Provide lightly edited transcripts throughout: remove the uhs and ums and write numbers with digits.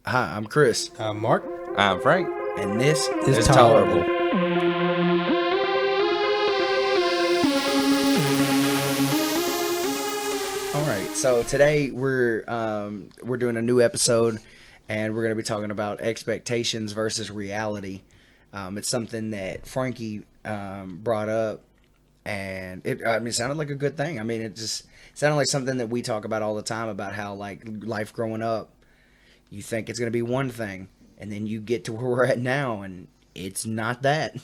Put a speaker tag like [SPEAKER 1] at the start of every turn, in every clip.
[SPEAKER 1] Hi, I'm Chris,
[SPEAKER 2] I'm Mark.
[SPEAKER 3] I'm Frank.
[SPEAKER 1] and this
[SPEAKER 2] Is
[SPEAKER 1] Tolerable. All right, so today we're doing a new episode, and we're going to be talking about expectations versus reality. It's something that Frankie brought up, and it sounded like a good thing. I mean, it just sounded like something that we talk about all the time about how like life growing up, you think it's going to be one thing, and then you get to where we're at now, and it's not that.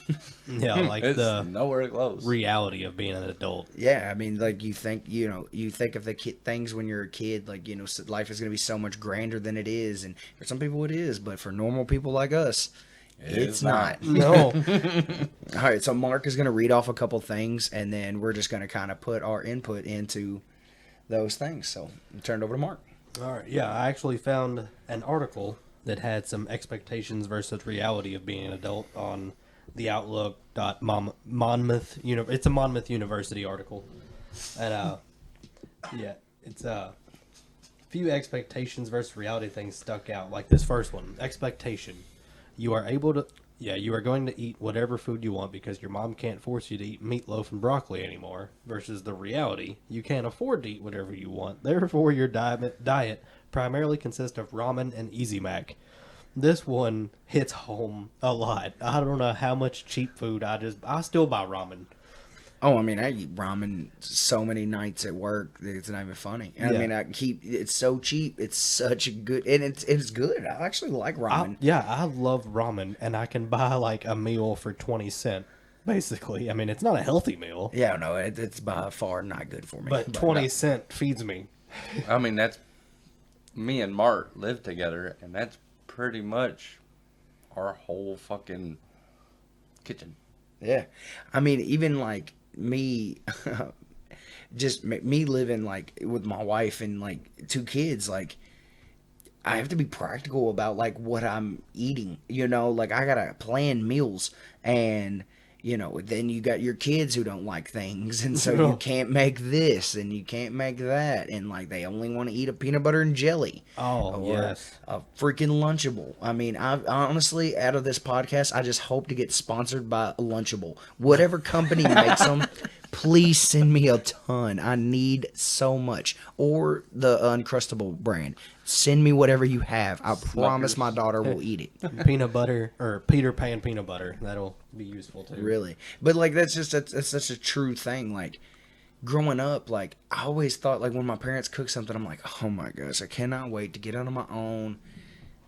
[SPEAKER 2] Yeah, like
[SPEAKER 3] It's
[SPEAKER 2] the
[SPEAKER 3] nowhere close.
[SPEAKER 2] reality of being an adult.
[SPEAKER 1] Yeah, I mean, like you think of the things when you're a kid, like life is going to be so much grander than it is, and for some people it is, but for normal people like us, it's not.
[SPEAKER 2] No.
[SPEAKER 1] All right, so Mark is going to read off a couple things, and then we're just going to kind of put our input into those things. So I'll turn it over to Mark.
[SPEAKER 2] All right. Yeah, I actually found an article that had some expectations versus reality of being an adult on the Outlook.Monmouth. It's a Monmouth University article, and yeah, it's a few expectations versus reality things stuck out. Like this first one, expectation: you are able to. Yeah, you are going to eat whatever food you want because your mom can't force you to eat meatloaf and broccoli anymore. Versus the reality, you can't afford to eat whatever you want. Therefore, your diet primarily consists of ramen and Easy Mac. This one hits home a lot. I don't know how much cheap food I still buy ramen.
[SPEAKER 1] Oh, I mean, I eat ramen so many nights at work that it's not even funny. And I
[SPEAKER 2] Yeah.
[SPEAKER 1] mean, it's so cheap. It's such a good, and it's good. I actually like ramen.
[SPEAKER 2] I love ramen, and I can buy like a meal for 20 cents. Basically, I mean, it's not a healthy meal,
[SPEAKER 1] Yeah, no, it's by far not good for me.
[SPEAKER 2] but 20 cent feeds me.
[SPEAKER 3] I mean, that's me and Mark live together, and that's pretty much our whole fucking kitchen.
[SPEAKER 1] Yeah, I mean, even like me, just me living like with my wife and like two kids, like I have to be practical about like what I'm eating. Like I gotta plan meals, and then you got your kids who don't like things, and so you can't make this and you can't make that, and like they only want to eat a peanut butter and jelly.
[SPEAKER 2] Oh,
[SPEAKER 1] Or
[SPEAKER 2] yes.
[SPEAKER 1] a freaking Lunchable. I mean, I honestly, out of this podcast, I just hope to get sponsored by a Lunchable. Whatever company makes them, please send me a ton. I need so much. Or the Uncrustable brand. Send me whatever you have. I promise my daughter will eat it.
[SPEAKER 2] Peanut butter or Peter Pan peanut butter. That'll be useful too.
[SPEAKER 1] Really. But like that's such a true thing. Like growing up, like I always thought like when my parents cook something, I'm like, oh my gosh, I cannot wait to get out on my own,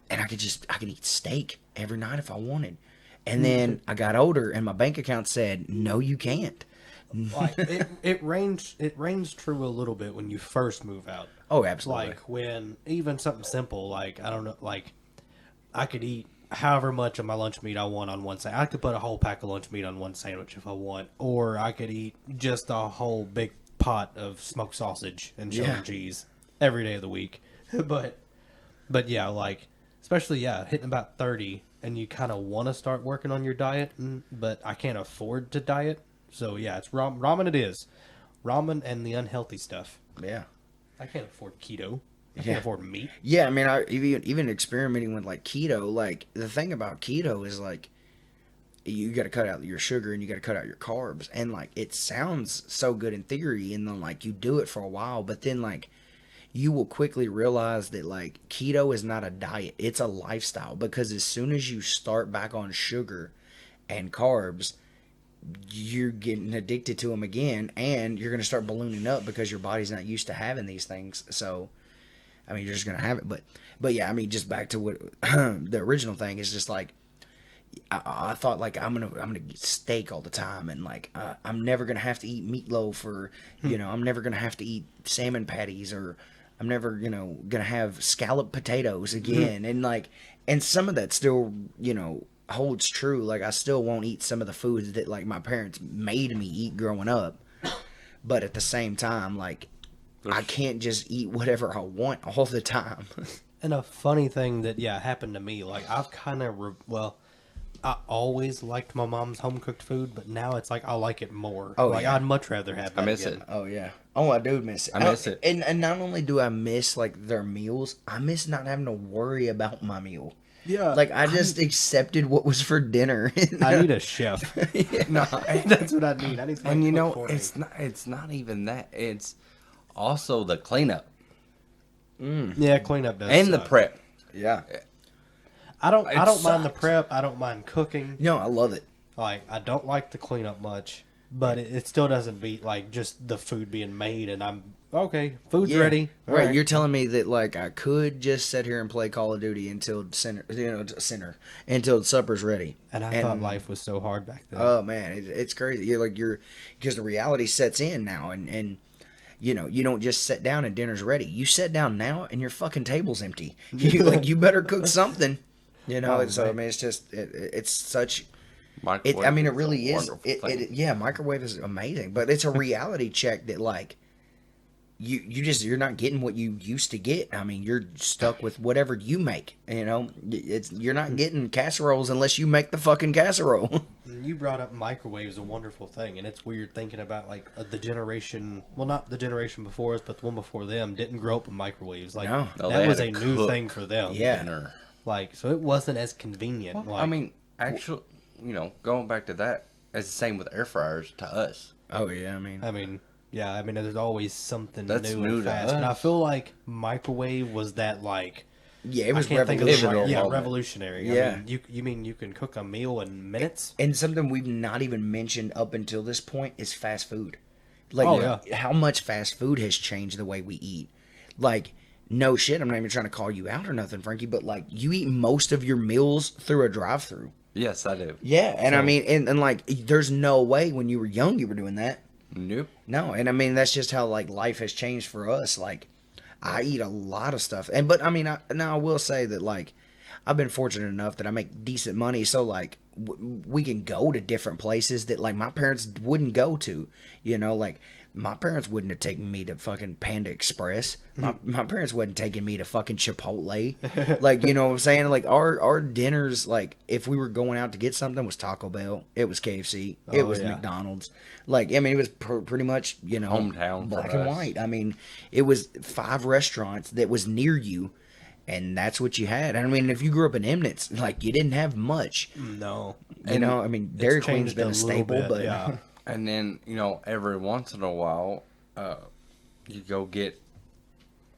[SPEAKER 1] and I could eat steak every night if I wanted. And then I got older, and my bank account said, no, you can't.
[SPEAKER 2] Like it reigns true a little bit when you first move out.
[SPEAKER 1] Oh, absolutely.
[SPEAKER 2] Like when even something simple like I don't know, like I could eat however much of my lunch meat I want on one side. I could put a whole pack of lunch meat on one sandwich if I want, or I could eat just a whole big pot of smoked sausage and chili and cheese every day of the week. but yeah, like especially hitting about 30 and you kind of want to start working on your diet, but I can't afford to diet. So yeah, it's ramen. It is ramen and the unhealthy stuff.
[SPEAKER 1] Yeah.
[SPEAKER 2] I can't afford keto. I can't afford meat.
[SPEAKER 1] Yeah, I mean, I even experimenting with like keto. Like the thing about keto is like you got to cut out your sugar and you got to cut out your carbs, and like it sounds so good in theory, and then like you do it for a while, but then like you will quickly realize that like keto is not a diet; it's a lifestyle. Because as soon as you start back on sugar and carbs, you're getting addicted to them again, and you're going to start ballooning up because your body's not used to having these things. So I mean, you're just gonna have it, but yeah, I mean, just back to what the original thing is. Just like I thought, like I'm gonna get steak all the time, and like I'm never gonna have to eat meatloaf, or I'm never gonna have to eat salmon patties, or I'm never gonna have scalloped potatoes again, and some of that still holds true. Like I still won't eat some of the foods that like my parents made me eat growing up, but at the same time, like I can't just eat whatever I want all the time.
[SPEAKER 2] And a funny thing that happened to me, like I've kind of I always liked my mom's home cooked food, but now it's like I like it more.
[SPEAKER 1] Oh,
[SPEAKER 2] like
[SPEAKER 1] yeah.
[SPEAKER 2] I'd much rather have that
[SPEAKER 3] I miss
[SPEAKER 2] again.
[SPEAKER 3] it.
[SPEAKER 1] Oh yeah, Oh, I do miss it.
[SPEAKER 3] I miss it.
[SPEAKER 1] And not only do I miss like their meals, I miss not having to worry about my meal.
[SPEAKER 2] Yeah,
[SPEAKER 1] Like I just accepted what was for dinner.
[SPEAKER 2] I need a chef.
[SPEAKER 3] No,
[SPEAKER 2] That's what I need. I need somebody
[SPEAKER 3] and you
[SPEAKER 2] to cook
[SPEAKER 3] know,
[SPEAKER 2] for me.
[SPEAKER 3] it's not even that. It's also the cleanup
[SPEAKER 2] Yeah, cleanup does
[SPEAKER 3] and the
[SPEAKER 2] suck.
[SPEAKER 3] prep.
[SPEAKER 1] Yeah.
[SPEAKER 2] I don't mind the
[SPEAKER 3] sucks.
[SPEAKER 2] prep. I don't mind cooking.
[SPEAKER 1] No, I love it.
[SPEAKER 2] Like I don't like the cleanup much, but it still doesn't beat like just the food being made and I'm okay. Food's ready. All
[SPEAKER 1] Right. You're telling me that like I could just sit here and play Call of Duty until until supper's ready.
[SPEAKER 2] And I thought life was so hard back then.
[SPEAKER 1] Oh man, it's crazy. You're because the reality sets in now, and you know you don't just sit down and dinner's ready. You sit down now and your fucking table's empty. You better cook something. You know.
[SPEAKER 2] Oh,
[SPEAKER 1] So I
[SPEAKER 2] man.
[SPEAKER 1] mean, it's just it's such.
[SPEAKER 3] Microwave
[SPEAKER 1] I mean, it
[SPEAKER 3] is a
[SPEAKER 1] really is.
[SPEAKER 3] wonderful thing.
[SPEAKER 1] Yeah, microwave is amazing, but it's a reality check that like you're not getting what you used to get. I mean, you're stuck with whatever you make. You know, you're not getting casseroles unless you make the fucking casserole.
[SPEAKER 2] You brought up microwaves, a wonderful thing, and it's weird thinking about like the generation. Well, not the generation before us, but the one before them didn't grow up with microwaves. Like
[SPEAKER 1] No.
[SPEAKER 3] No,
[SPEAKER 2] that
[SPEAKER 3] they
[SPEAKER 2] was
[SPEAKER 3] had
[SPEAKER 2] a
[SPEAKER 3] to
[SPEAKER 2] new
[SPEAKER 3] cook
[SPEAKER 2] thing for them.
[SPEAKER 1] Yeah.
[SPEAKER 3] Dinner.
[SPEAKER 2] Like so, it wasn't as convenient.
[SPEAKER 3] Well,
[SPEAKER 2] like,
[SPEAKER 3] I mean, actually, you know, going back to that, it's the same with air fryers to us.
[SPEAKER 1] Oh yeah, I mean,
[SPEAKER 2] yeah. I mean, there's always something
[SPEAKER 3] That's
[SPEAKER 2] new
[SPEAKER 3] new
[SPEAKER 2] and
[SPEAKER 3] to
[SPEAKER 2] fast. And I
[SPEAKER 3] us.
[SPEAKER 2] feel like microwave was that like.
[SPEAKER 1] yeah, it was
[SPEAKER 2] I can't think of
[SPEAKER 1] revolutionary.
[SPEAKER 2] the, yeah,
[SPEAKER 3] moment.
[SPEAKER 2] revolutionary.
[SPEAKER 1] Yeah.
[SPEAKER 2] I mean, you mean you can cook a meal in minutes?
[SPEAKER 1] And something we've not even mentioned up until this point is fast food. Like,
[SPEAKER 2] Oh, yeah.
[SPEAKER 1] how much fast food has changed the way we eat. Like, no shit, I'm not even trying to call you out or nothing, Frankie, but like, you eat most of your meals through a drive-through.
[SPEAKER 3] Yes, I do.
[SPEAKER 1] Yeah, and I mean, and like, there's no way when you were young you were doing that.
[SPEAKER 3] Nope.
[SPEAKER 1] No, and I mean that's just how like life has changed for us. Like, I eat a lot of stuff, but I mean, now I will say that like, I've been fortunate enough that I make decent money, so like we can go to different places that like my parents wouldn't go to. You know, like my parents wouldn't have taken me to fucking Panda Express. My parents wasn't taking me to fucking Chipotle. Like, you know what I'm saying? Like our dinners, like if we were going out to get something, was Taco Bell, it was KFC, it
[SPEAKER 2] Oh,
[SPEAKER 1] was
[SPEAKER 2] yeah.
[SPEAKER 1] McDonald's. Like, I mean, it was pretty much, you know,
[SPEAKER 3] Hometown for
[SPEAKER 1] black and
[SPEAKER 3] us.
[SPEAKER 1] white. I mean, it was 5 restaurants that was near you, and that's what you had. And I mean, if you grew up in Emnitz, like you didn't have much.
[SPEAKER 2] No.
[SPEAKER 1] You know, I mean, Dairy Queen's
[SPEAKER 2] changed
[SPEAKER 1] been a
[SPEAKER 2] little
[SPEAKER 1] staple,
[SPEAKER 2] bit,
[SPEAKER 1] but
[SPEAKER 2] yeah.
[SPEAKER 3] And then, you know, every once in a while, you go get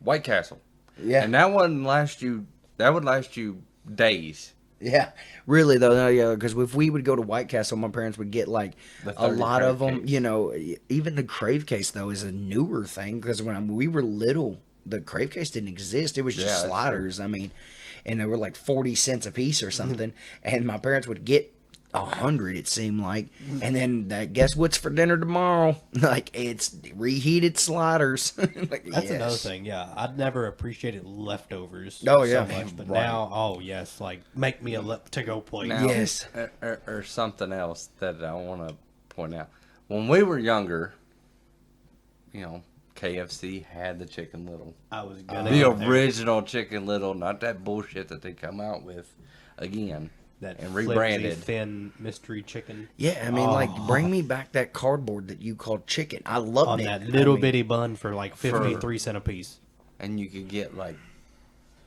[SPEAKER 3] White Castle.
[SPEAKER 1] yeah,
[SPEAKER 3] And that would last you days.
[SPEAKER 1] yeah. Really though, no, yeah, because if we would go to White Castle, my parents would get like
[SPEAKER 3] The
[SPEAKER 1] a
[SPEAKER 3] 30
[SPEAKER 1] lot of
[SPEAKER 3] crave
[SPEAKER 1] them.
[SPEAKER 3] case.
[SPEAKER 1] You know, even the crave case though is a newer thing because when we were little, the crave case didn't exist. It was
[SPEAKER 3] Yeah,
[SPEAKER 1] just
[SPEAKER 3] that's
[SPEAKER 1] sliders. I mean, and they were like 40 cents a piece or something. And my parents would get 100, it seemed like, and then guess what's for dinner tomorrow? Like it's reheated sliders. Like,
[SPEAKER 2] That's another
[SPEAKER 1] yes.
[SPEAKER 2] thing, yeah. I'd never appreciated leftovers
[SPEAKER 1] Oh, yeah.
[SPEAKER 2] so much, but
[SPEAKER 3] Right.
[SPEAKER 2] now, oh yes, like make me a to-go plate.
[SPEAKER 3] Now,
[SPEAKER 1] Yes.
[SPEAKER 3] or something else that I want to point out. When we were younger, you know, KFC had the Chicken Little.
[SPEAKER 2] I was gonna
[SPEAKER 3] The
[SPEAKER 2] get there.
[SPEAKER 3] original Chicken Little, not that bullshit that they come out with again
[SPEAKER 2] That
[SPEAKER 3] and
[SPEAKER 2] flimsy,
[SPEAKER 3] rebranded.
[SPEAKER 2] thin mystery chicken
[SPEAKER 1] Yeah, I mean, like, bring me back that cardboard that you called chicken. I loved
[SPEAKER 2] on
[SPEAKER 1] it.
[SPEAKER 2] that little
[SPEAKER 1] I mean,
[SPEAKER 2] bitty bun for like 53 cents a piece.
[SPEAKER 3] And you could get like,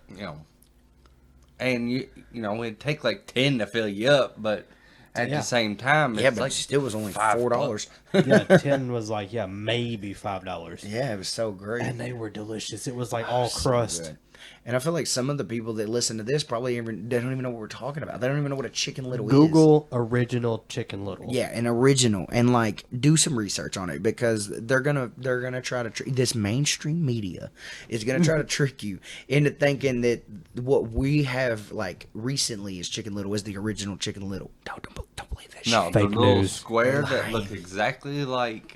[SPEAKER 3] you know, and you know, it'd take like 10 to fill you up, but at
[SPEAKER 2] Yeah.
[SPEAKER 3] the same time, it's
[SPEAKER 1] Yeah, but
[SPEAKER 3] like
[SPEAKER 1] it still was only
[SPEAKER 3] $5.
[SPEAKER 1] $4.
[SPEAKER 2] Yeah, 10 was like, yeah, maybe $5.
[SPEAKER 1] Yeah, it was so great.
[SPEAKER 2] And they were delicious. It was like all crust.
[SPEAKER 1] Good. And I feel like some of the people that listen to this probably they don't even know what we're talking about. They don't even know what a Chicken Little is.
[SPEAKER 2] Google original Chicken Little.
[SPEAKER 1] Yeah, an original, and like do some research on it because they're gonna try to this mainstream media is gonna try to trick you into thinking that what we have like recently is Chicken Little is the original Chicken Little. Don't believe that
[SPEAKER 3] no,
[SPEAKER 1] shit.
[SPEAKER 3] the
[SPEAKER 2] Fake
[SPEAKER 3] little
[SPEAKER 2] news.
[SPEAKER 3] square that
[SPEAKER 1] Lying.
[SPEAKER 3] looked exactly like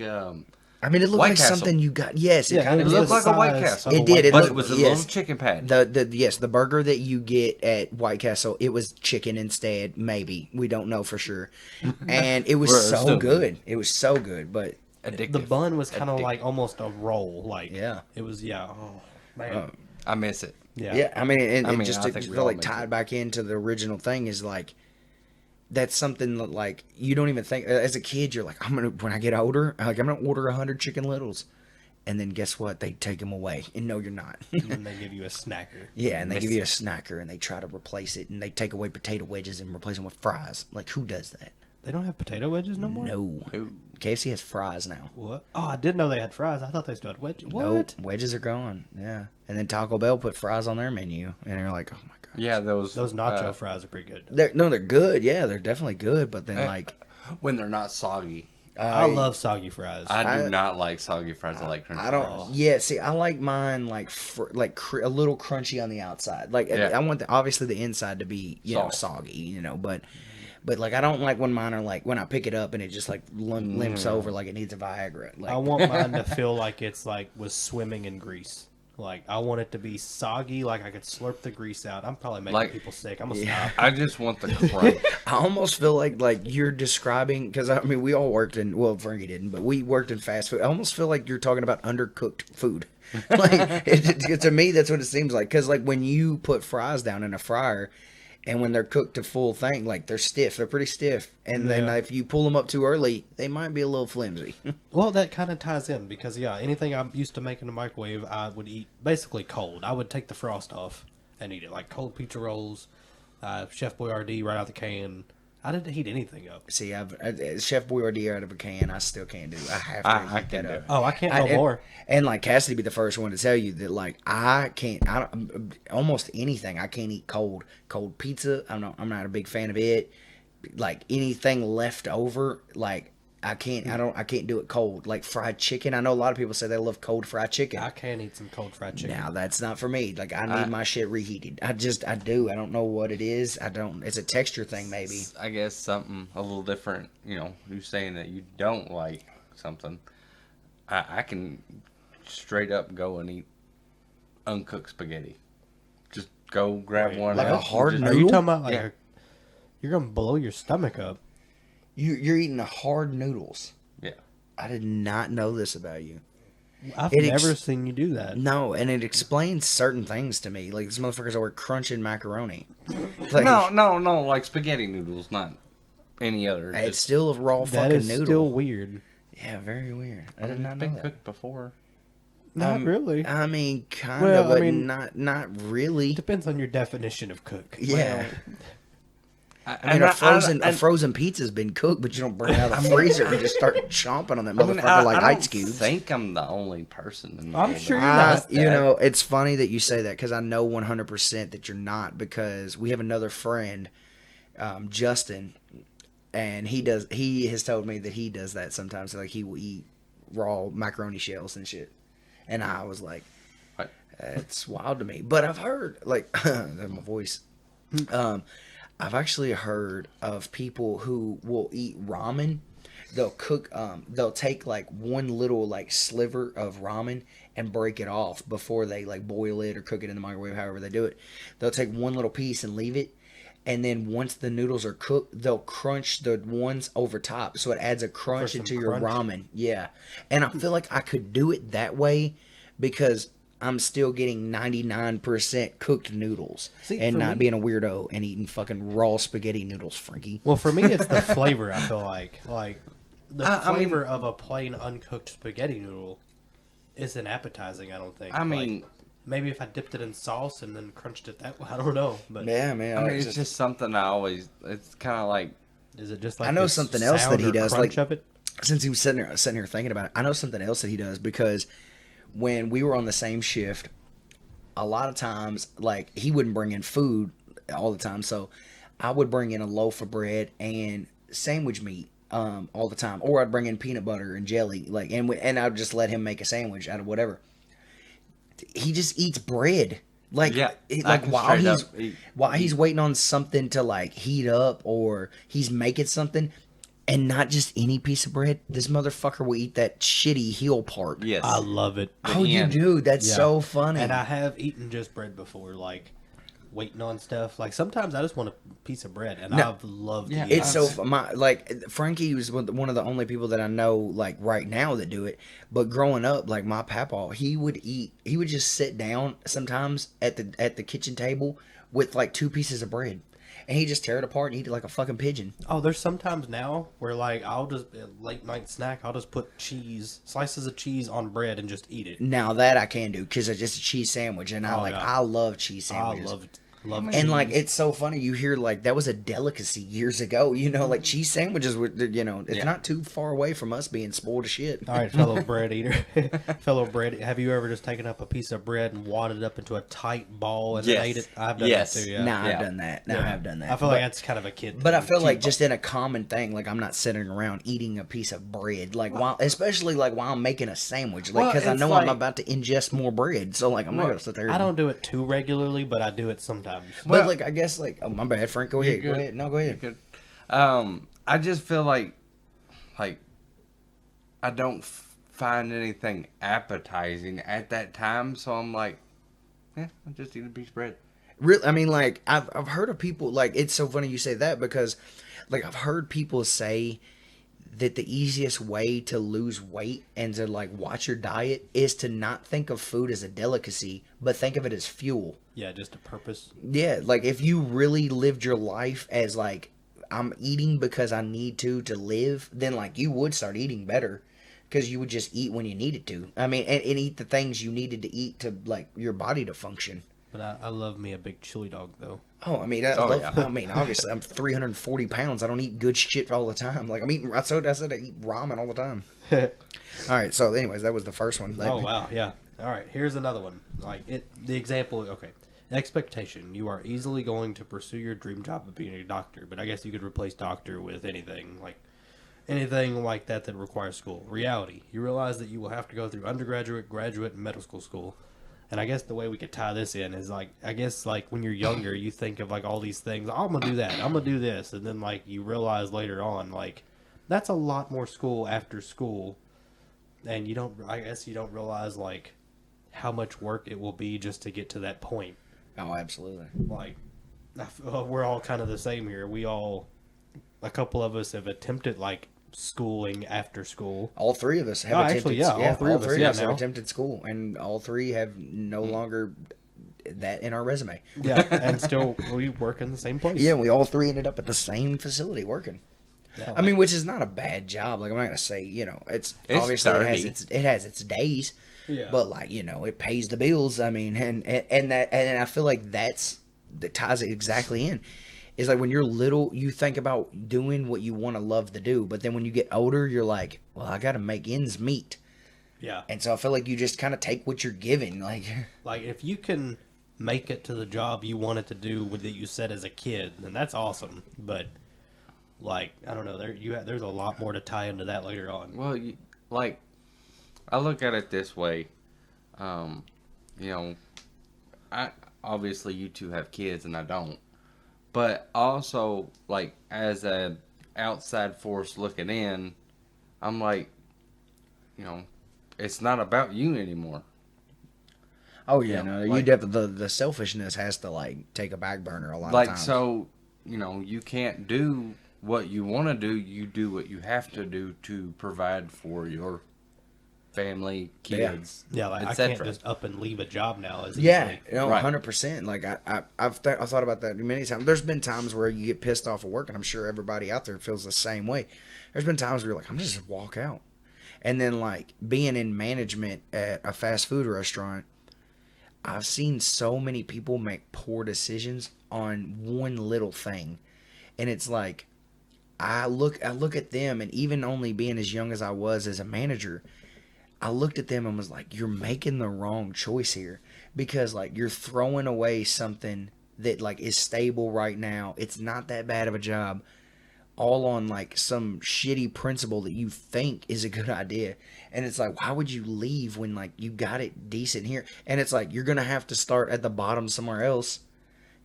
[SPEAKER 1] I mean, it looked
[SPEAKER 3] White
[SPEAKER 1] like
[SPEAKER 3] Castle.
[SPEAKER 1] something you got. Yes,
[SPEAKER 2] Yeah,
[SPEAKER 1] it kind
[SPEAKER 3] it
[SPEAKER 1] of
[SPEAKER 3] looked
[SPEAKER 2] the
[SPEAKER 3] like a White
[SPEAKER 2] size
[SPEAKER 3] Castle.
[SPEAKER 2] of a
[SPEAKER 1] It did.
[SPEAKER 2] White
[SPEAKER 1] It
[SPEAKER 3] but
[SPEAKER 1] looked-
[SPEAKER 3] it was a
[SPEAKER 1] yes.
[SPEAKER 3] little chicken patty.
[SPEAKER 1] the burger that you get at White Castle, it was chicken instead. Maybe we don't know for sure, and it was
[SPEAKER 3] We're
[SPEAKER 1] so
[SPEAKER 3] assuming.
[SPEAKER 1] good. It was so good, but
[SPEAKER 3] Addictive.
[SPEAKER 2] The bun was kind of
[SPEAKER 3] Addictive.
[SPEAKER 2] like almost a roll. Like,
[SPEAKER 1] Yeah.
[SPEAKER 2] It was, yeah. Oh, man.
[SPEAKER 3] I miss it.
[SPEAKER 2] yeah.
[SPEAKER 1] yeah, I mean, and,
[SPEAKER 3] I mean,
[SPEAKER 1] just
[SPEAKER 3] I
[SPEAKER 1] to
[SPEAKER 3] think we
[SPEAKER 1] feel
[SPEAKER 3] all
[SPEAKER 1] like
[SPEAKER 3] miss
[SPEAKER 1] tied
[SPEAKER 3] it.
[SPEAKER 1] back into the original thing is like that's something that like you don't even think as a kid. You're like, when I get older, like I'm gonna order 100 Chicken Littles. And then guess what? They take them away. And no, you're not.
[SPEAKER 2] And then they give you a snacker.
[SPEAKER 1] Yeah, and they give you a snacker, and they try to replace it, and they take away potato wedges and replace them with fries. Like, who does that?
[SPEAKER 2] They don't have potato wedges no more?
[SPEAKER 1] No.
[SPEAKER 3] Who?
[SPEAKER 1] KFC has fries now.
[SPEAKER 2] What? Oh, I didn't know they had fries. I thought they still had wedges. What?
[SPEAKER 1] Nope, wedges are gone. Yeah. And then Taco Bell put fries on their menu, and you're like, oh my god.
[SPEAKER 3] Yeah,
[SPEAKER 2] Those nacho fries are pretty good.
[SPEAKER 1] They're good. Yeah, they're definitely good. But then like,
[SPEAKER 3] when they're not soggy.
[SPEAKER 2] I love soggy fries.
[SPEAKER 3] I do not like soggy fries. I like crunchy
[SPEAKER 1] I don't.
[SPEAKER 3] fries.
[SPEAKER 1] Yeah, see, I like mine like a little crunchy on the outside. Like
[SPEAKER 3] Yeah.
[SPEAKER 1] I want obviously the inside to be know
[SPEAKER 3] Soft.
[SPEAKER 1] soggy, but like I don't like when mine are like when I pick it up and it just like limps over like it needs a Viagra. Like
[SPEAKER 2] I want mine to feel like it's like was swimming in grease. Like I want it to be soggy, like I could slurp the grease out. I'm probably making
[SPEAKER 3] Like-
[SPEAKER 2] people sick. I'm gonna
[SPEAKER 1] Yeah.
[SPEAKER 2] stop.
[SPEAKER 3] I just want the crunch.
[SPEAKER 1] I almost feel like you're describing because I mean we all worked in Frankie didn't, but we worked in fast food. I almost feel like you're talking about undercooked food. Like to me, that's what it seems like. Because like when you put fries down in a fryer, and when they're cooked to full thing, like they're stiff. They're pretty stiff. And then
[SPEAKER 2] Yeah.
[SPEAKER 1] if you pull them up too early, they might be a little flimsy.
[SPEAKER 2] Well, that kind of ties in because anything I'm used to making in the microwave, I would eat basically cold. I would take the frost off and eat it like cold pizza rolls, Chef Boyardee right out the can. I didn't heat anything up.
[SPEAKER 1] See, Chef Boyardee out of a can. I still can't do. I have to
[SPEAKER 3] I
[SPEAKER 1] heat
[SPEAKER 3] can
[SPEAKER 1] that
[SPEAKER 3] do
[SPEAKER 1] up.
[SPEAKER 3] it.
[SPEAKER 2] Oh, I can't no
[SPEAKER 1] and,
[SPEAKER 2] more.
[SPEAKER 1] And like Cassidy be the first one to tell you that like I can't. I don't almost anything I can't eat cold. Cold pizza. I'm not a big fan of it. Like anything left over, like I can't. I can't do it cold. Like fried chicken. I know a lot of people say they love cold fried chicken.
[SPEAKER 2] I can eat some cold fried chicken.
[SPEAKER 1] Now that's not for me. Like I need my shit reheated. I do. I don't know what it is. I don't. It's a texture thing maybe.
[SPEAKER 3] I guess something a little different. You saying that you don't like something. I can straight up go and eat uncooked spaghetti. Just go grab one.
[SPEAKER 1] Like
[SPEAKER 3] of
[SPEAKER 1] a
[SPEAKER 3] those and
[SPEAKER 1] hard
[SPEAKER 3] just-
[SPEAKER 2] Are you
[SPEAKER 1] noodle?
[SPEAKER 2] talking about like
[SPEAKER 3] Yeah.
[SPEAKER 2] you're gonna blow your stomach up?
[SPEAKER 1] You're eating hard noodles.
[SPEAKER 3] Yeah.
[SPEAKER 1] I did not know this about you.
[SPEAKER 2] I've
[SPEAKER 1] It
[SPEAKER 2] never seen you do that.
[SPEAKER 1] No, and it explains certain things to me. Like these motherfuckers over crunching macaroni. Like,
[SPEAKER 3] No. Like spaghetti noodles, not any other.
[SPEAKER 1] it's
[SPEAKER 3] Just
[SPEAKER 1] still a raw
[SPEAKER 2] That
[SPEAKER 1] fucking
[SPEAKER 2] is
[SPEAKER 1] noodle.
[SPEAKER 2] still weird.
[SPEAKER 1] Yeah, very weird. I did not know
[SPEAKER 3] been
[SPEAKER 1] that.
[SPEAKER 3] cooked before.
[SPEAKER 2] Not really.
[SPEAKER 1] I mean, kind
[SPEAKER 2] Well,
[SPEAKER 1] of,
[SPEAKER 2] I
[SPEAKER 1] but
[SPEAKER 2] mean-
[SPEAKER 1] not really.
[SPEAKER 2] Depends on your definition of cook.
[SPEAKER 1] Yeah.
[SPEAKER 3] I
[SPEAKER 1] I mean, a frozen pizza's been cooked, but you don't bring it out of the freezer and just start chomping on that motherfucker like
[SPEAKER 3] I
[SPEAKER 1] ice
[SPEAKER 3] don't
[SPEAKER 1] cubes.
[SPEAKER 3] think I'm the only person in the
[SPEAKER 2] I'm
[SPEAKER 3] world
[SPEAKER 2] sure
[SPEAKER 3] that
[SPEAKER 2] you're
[SPEAKER 3] does
[SPEAKER 2] not.
[SPEAKER 3] that.
[SPEAKER 1] It's funny that you say that because I know 100% that you're not because we have another friend, Justin, and he has told me that he does that sometimes. Like he will eat raw macaroni shells and shit, and I was like,
[SPEAKER 3] Right.
[SPEAKER 1] that's wild to me. But I've heard like that's my voice. I've actually heard of people who will eat ramen. They'll cook. They'll take like one little like sliver of ramen and break it off before they like boil it or cook it in the microwave. However they do it, they'll take one little piece and leave it. And then once the noodles are cooked, they'll crunch the ones over top, so it adds a crunch
[SPEAKER 2] some
[SPEAKER 1] into your
[SPEAKER 2] crunch?
[SPEAKER 1] ramen. Yeah, and I feel like I could do it that way because I'm still getting 99% cooked noodles
[SPEAKER 2] See,
[SPEAKER 1] and
[SPEAKER 2] for
[SPEAKER 1] not
[SPEAKER 2] me-
[SPEAKER 1] being a weirdo and eating fucking raw spaghetti noodles, Frankie.
[SPEAKER 2] Well, for me, it's the flavor. I feel like the
[SPEAKER 3] I mean-
[SPEAKER 2] flavor of a plain uncooked spaghetti noodle isn't appetizing. I don't think.
[SPEAKER 3] I mean,
[SPEAKER 2] maybe if I dipped it in sauce and then crunched it that way, I don't know. But
[SPEAKER 1] Yeah, man.
[SPEAKER 3] I mean, it's just something I always. It's kind of like
[SPEAKER 2] is it just like
[SPEAKER 1] I know
[SPEAKER 2] the
[SPEAKER 1] something else that
[SPEAKER 2] sound
[SPEAKER 1] he
[SPEAKER 2] or
[SPEAKER 1] does,
[SPEAKER 2] crunch
[SPEAKER 1] like-
[SPEAKER 2] of it?
[SPEAKER 1] since he was sitting here thinking about it, I know something else that he does because when we were on the same shift, a lot of times, like he wouldn't bring in food all the time, so I would bring in a loaf of bread and sandwich meat all the time, or I'd bring in peanut butter and jelly, like and I'd just let him make a sandwich out of whatever. He just eats bread. Like,
[SPEAKER 3] Yeah, I
[SPEAKER 1] like
[SPEAKER 3] can
[SPEAKER 1] while
[SPEAKER 3] straight
[SPEAKER 1] he's
[SPEAKER 3] up eat-
[SPEAKER 1] while he's waiting on something to like heat up or he's making something, and not just any piece of bread. This motherfucker will eat that shitty heel part.
[SPEAKER 3] yes.
[SPEAKER 2] I love it.
[SPEAKER 1] Oh, you
[SPEAKER 3] end.
[SPEAKER 1] do? That's
[SPEAKER 2] Yeah.
[SPEAKER 1] so funny.
[SPEAKER 2] And I have eaten just bread before, like waiting on stuff. Like sometimes I just want a piece of bread, and
[SPEAKER 1] No.
[SPEAKER 2] I've loved
[SPEAKER 3] Yeah,
[SPEAKER 2] to eat
[SPEAKER 1] It's
[SPEAKER 2] it.
[SPEAKER 1] so my like Frankie was one of the only people that I know like right now that do it. But growing up, like my papa, he would just sit down sometimes at the kitchen table with like two pieces of bread, and he just tear it apart and eat it like a fucking pigeon.
[SPEAKER 2] Oh, there's sometimes now where like I'll just late night snack. I'll just put slices of cheese on bread and just eat it.
[SPEAKER 1] Now that I can do because it's just a cheese sandwich, and
[SPEAKER 2] Oh, yeah.
[SPEAKER 1] I love cheese
[SPEAKER 2] I
[SPEAKER 1] sandwiches.
[SPEAKER 2] love
[SPEAKER 1] And
[SPEAKER 2] cheese.
[SPEAKER 1] like it's so funny, you hear like that was a delicacy years ago. Like cheese sandwiches were, it's
[SPEAKER 3] Yeah.
[SPEAKER 1] not too far away from us being spoiled as shit.
[SPEAKER 2] All right, fellow bread eater, fellow bread. Have you ever just taken up a piece of bread and wadded it up into a tight ball and then
[SPEAKER 3] Yes.
[SPEAKER 2] ate it? I've done
[SPEAKER 3] Yes.
[SPEAKER 2] that too. Yeah.
[SPEAKER 1] Nah,
[SPEAKER 3] Yeah.
[SPEAKER 1] I've done that. Nah,
[SPEAKER 2] Yeah.
[SPEAKER 1] I've done that.
[SPEAKER 2] I feel like that's kind of a kid.
[SPEAKER 1] But I
[SPEAKER 2] thing.
[SPEAKER 1] feel like
[SPEAKER 2] Cheap
[SPEAKER 1] just in a common thing, like I'm not sitting around eating a piece of bread, like especially like while I'm making a sandwich, like
[SPEAKER 2] Well,
[SPEAKER 1] because I
[SPEAKER 2] it's
[SPEAKER 1] know I'm
[SPEAKER 2] like-
[SPEAKER 1] about to ingest more bread, so like I'm not gonna sit there.
[SPEAKER 2] I don't do it too regularly, but I do it sometimes.
[SPEAKER 1] But like I guess like oh my bad, Frank. Go ahead. Go
[SPEAKER 3] good.
[SPEAKER 1] ahead. No, go ahead.
[SPEAKER 3] Good. I just feel like I don't find anything appetizing at that time, so I'm like, I'll just eat a piece of bread.
[SPEAKER 1] Really, I mean, like I've heard of people like it's so funny you say that because like I've heard people say that the easiest way to lose weight and to like watch your diet is to not think of food as a delicacy, but think of it as fuel.
[SPEAKER 2] Yeah, just a purpose.
[SPEAKER 1] Yeah, like if you really lived your life as like I'm eating because I need to live, then like you would start eating better because you would just eat when you needed to. I mean, and eat the things you needed to eat to like your body to function.
[SPEAKER 2] But I love me a big chili dog though.
[SPEAKER 1] Oh, I mean,
[SPEAKER 3] yeah.
[SPEAKER 1] I mean, obviously, I'm 340 pounds. I don't eat good shit all the time. Like I'm eating. I said I eat ramen all the time. All right. So, anyways, that was the first one.
[SPEAKER 2] Oh wow, yeah. All right, here's another one. Like the example. Okay, expectation. You are easily going to pursue your dream job of being a doctor, but I guess you could replace doctor with anything like that that requires school. Reality. You realize that you will have to go through undergraduate, graduate, and medical school. And I guess the way we could tie this in is like, I guess like when you're younger, you think of like all these things. Oh, I'm gonna do that. I'm gonna do this, and then like you realize later on, like that's a lot more school after school, and you don't. I guess you don't realize like how much work it will be just to get to that point.
[SPEAKER 1] Oh, absolutely.
[SPEAKER 2] Like we're all kind of the same here. A couple of us have attempted like schooling after school.
[SPEAKER 1] All three of us have
[SPEAKER 2] Oh,
[SPEAKER 1] attempted.
[SPEAKER 2] actually, yeah, all three of us, yeah,
[SPEAKER 1] have
[SPEAKER 2] now.
[SPEAKER 1] attempted school, and all three have no longer that in our resume.
[SPEAKER 2] Yeah, and still we work in the same place.
[SPEAKER 1] Yeah, we all three ended up at the same facility working.
[SPEAKER 2] Yeah,
[SPEAKER 1] I mean, which is not a bad job. Like I'm not gonna say, it's obviously it has its days,
[SPEAKER 2] Yeah.
[SPEAKER 1] but like it pays the bills. I mean, and I feel like that ties it exactly in. Is like when you're little, you think about doing what you want to love to do, but then when you get older, you're like, well, I got to make ends meet.
[SPEAKER 2] yeah.
[SPEAKER 1] And so I feel like you just kind of take what you're given. Like,
[SPEAKER 2] Like if you can make it to the job you wanted to do that you said as a kid, then that's awesome. But like I don't know, there's a lot more to tie into that later on.
[SPEAKER 3] Well, I look at it this way. I obviously you two have kids and I don't, but also like as a outside force looking in, I'm like, it's not about you anymore.
[SPEAKER 1] oh yeah,
[SPEAKER 3] Yeah,
[SPEAKER 1] no,
[SPEAKER 3] like-
[SPEAKER 1] you definitely the selfishness has to like take a back burner a lot of
[SPEAKER 3] Like
[SPEAKER 1] times.
[SPEAKER 3] so, you can't do what you want to do. You do what you have to do to provide for your family, kids,
[SPEAKER 2] Yeah, like I
[SPEAKER 3] etc.
[SPEAKER 2] can't just up and leave a job now. As
[SPEAKER 1] Yeah,
[SPEAKER 2] easily.
[SPEAKER 3] Right.
[SPEAKER 1] 100%. Like I've thought about that many times. There's been times where you get pissed off at work, and I'm sure everybody out there feels the same way. There's been times where you're like, I'm just walk out, and then like being in management at a fast food restaurant, I've seen so many people make poor decisions on one little thing, and it's like I look at them, and even only being as young as I was as a manager, I looked at them and was like, you're making the wrong choice here because like you're throwing away something that like is stable right now. It's not that bad of a job, all on like some shitty principle that you think is a good idea. And it's like, why would you leave when like you got it decent here? And it's like, you're going to have to start at the bottom somewhere else,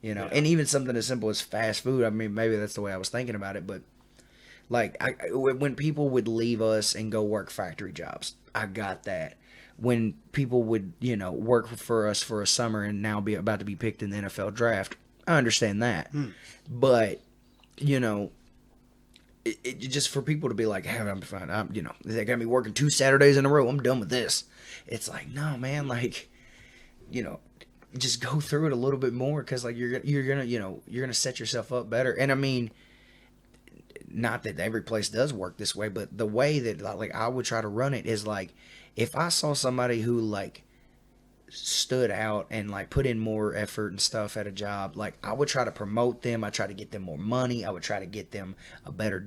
[SPEAKER 2] Yeah.
[SPEAKER 1] and even something as simple as fast food. I mean, maybe that's the way I was thinking about it, but like when people would leave us and go work factory jobs, I got that. When people would, work for us for a summer and now be about to be picked in the NFL draft, I understand that. But, it just for people to be like, hey, I'm fine. They got me working 2 Saturdays in a row. I'm done with this. It's like, no, man, like, just go through it a little bit more, because like you're gonna you're gonna set yourself up better. And I mean, not that every place does work this way, but the way that like I would try to run it is like, if I saw somebody who like stood out and like put in more effort and stuff at a job, like I would try to promote them. I try to get them more money. I would try to get them a better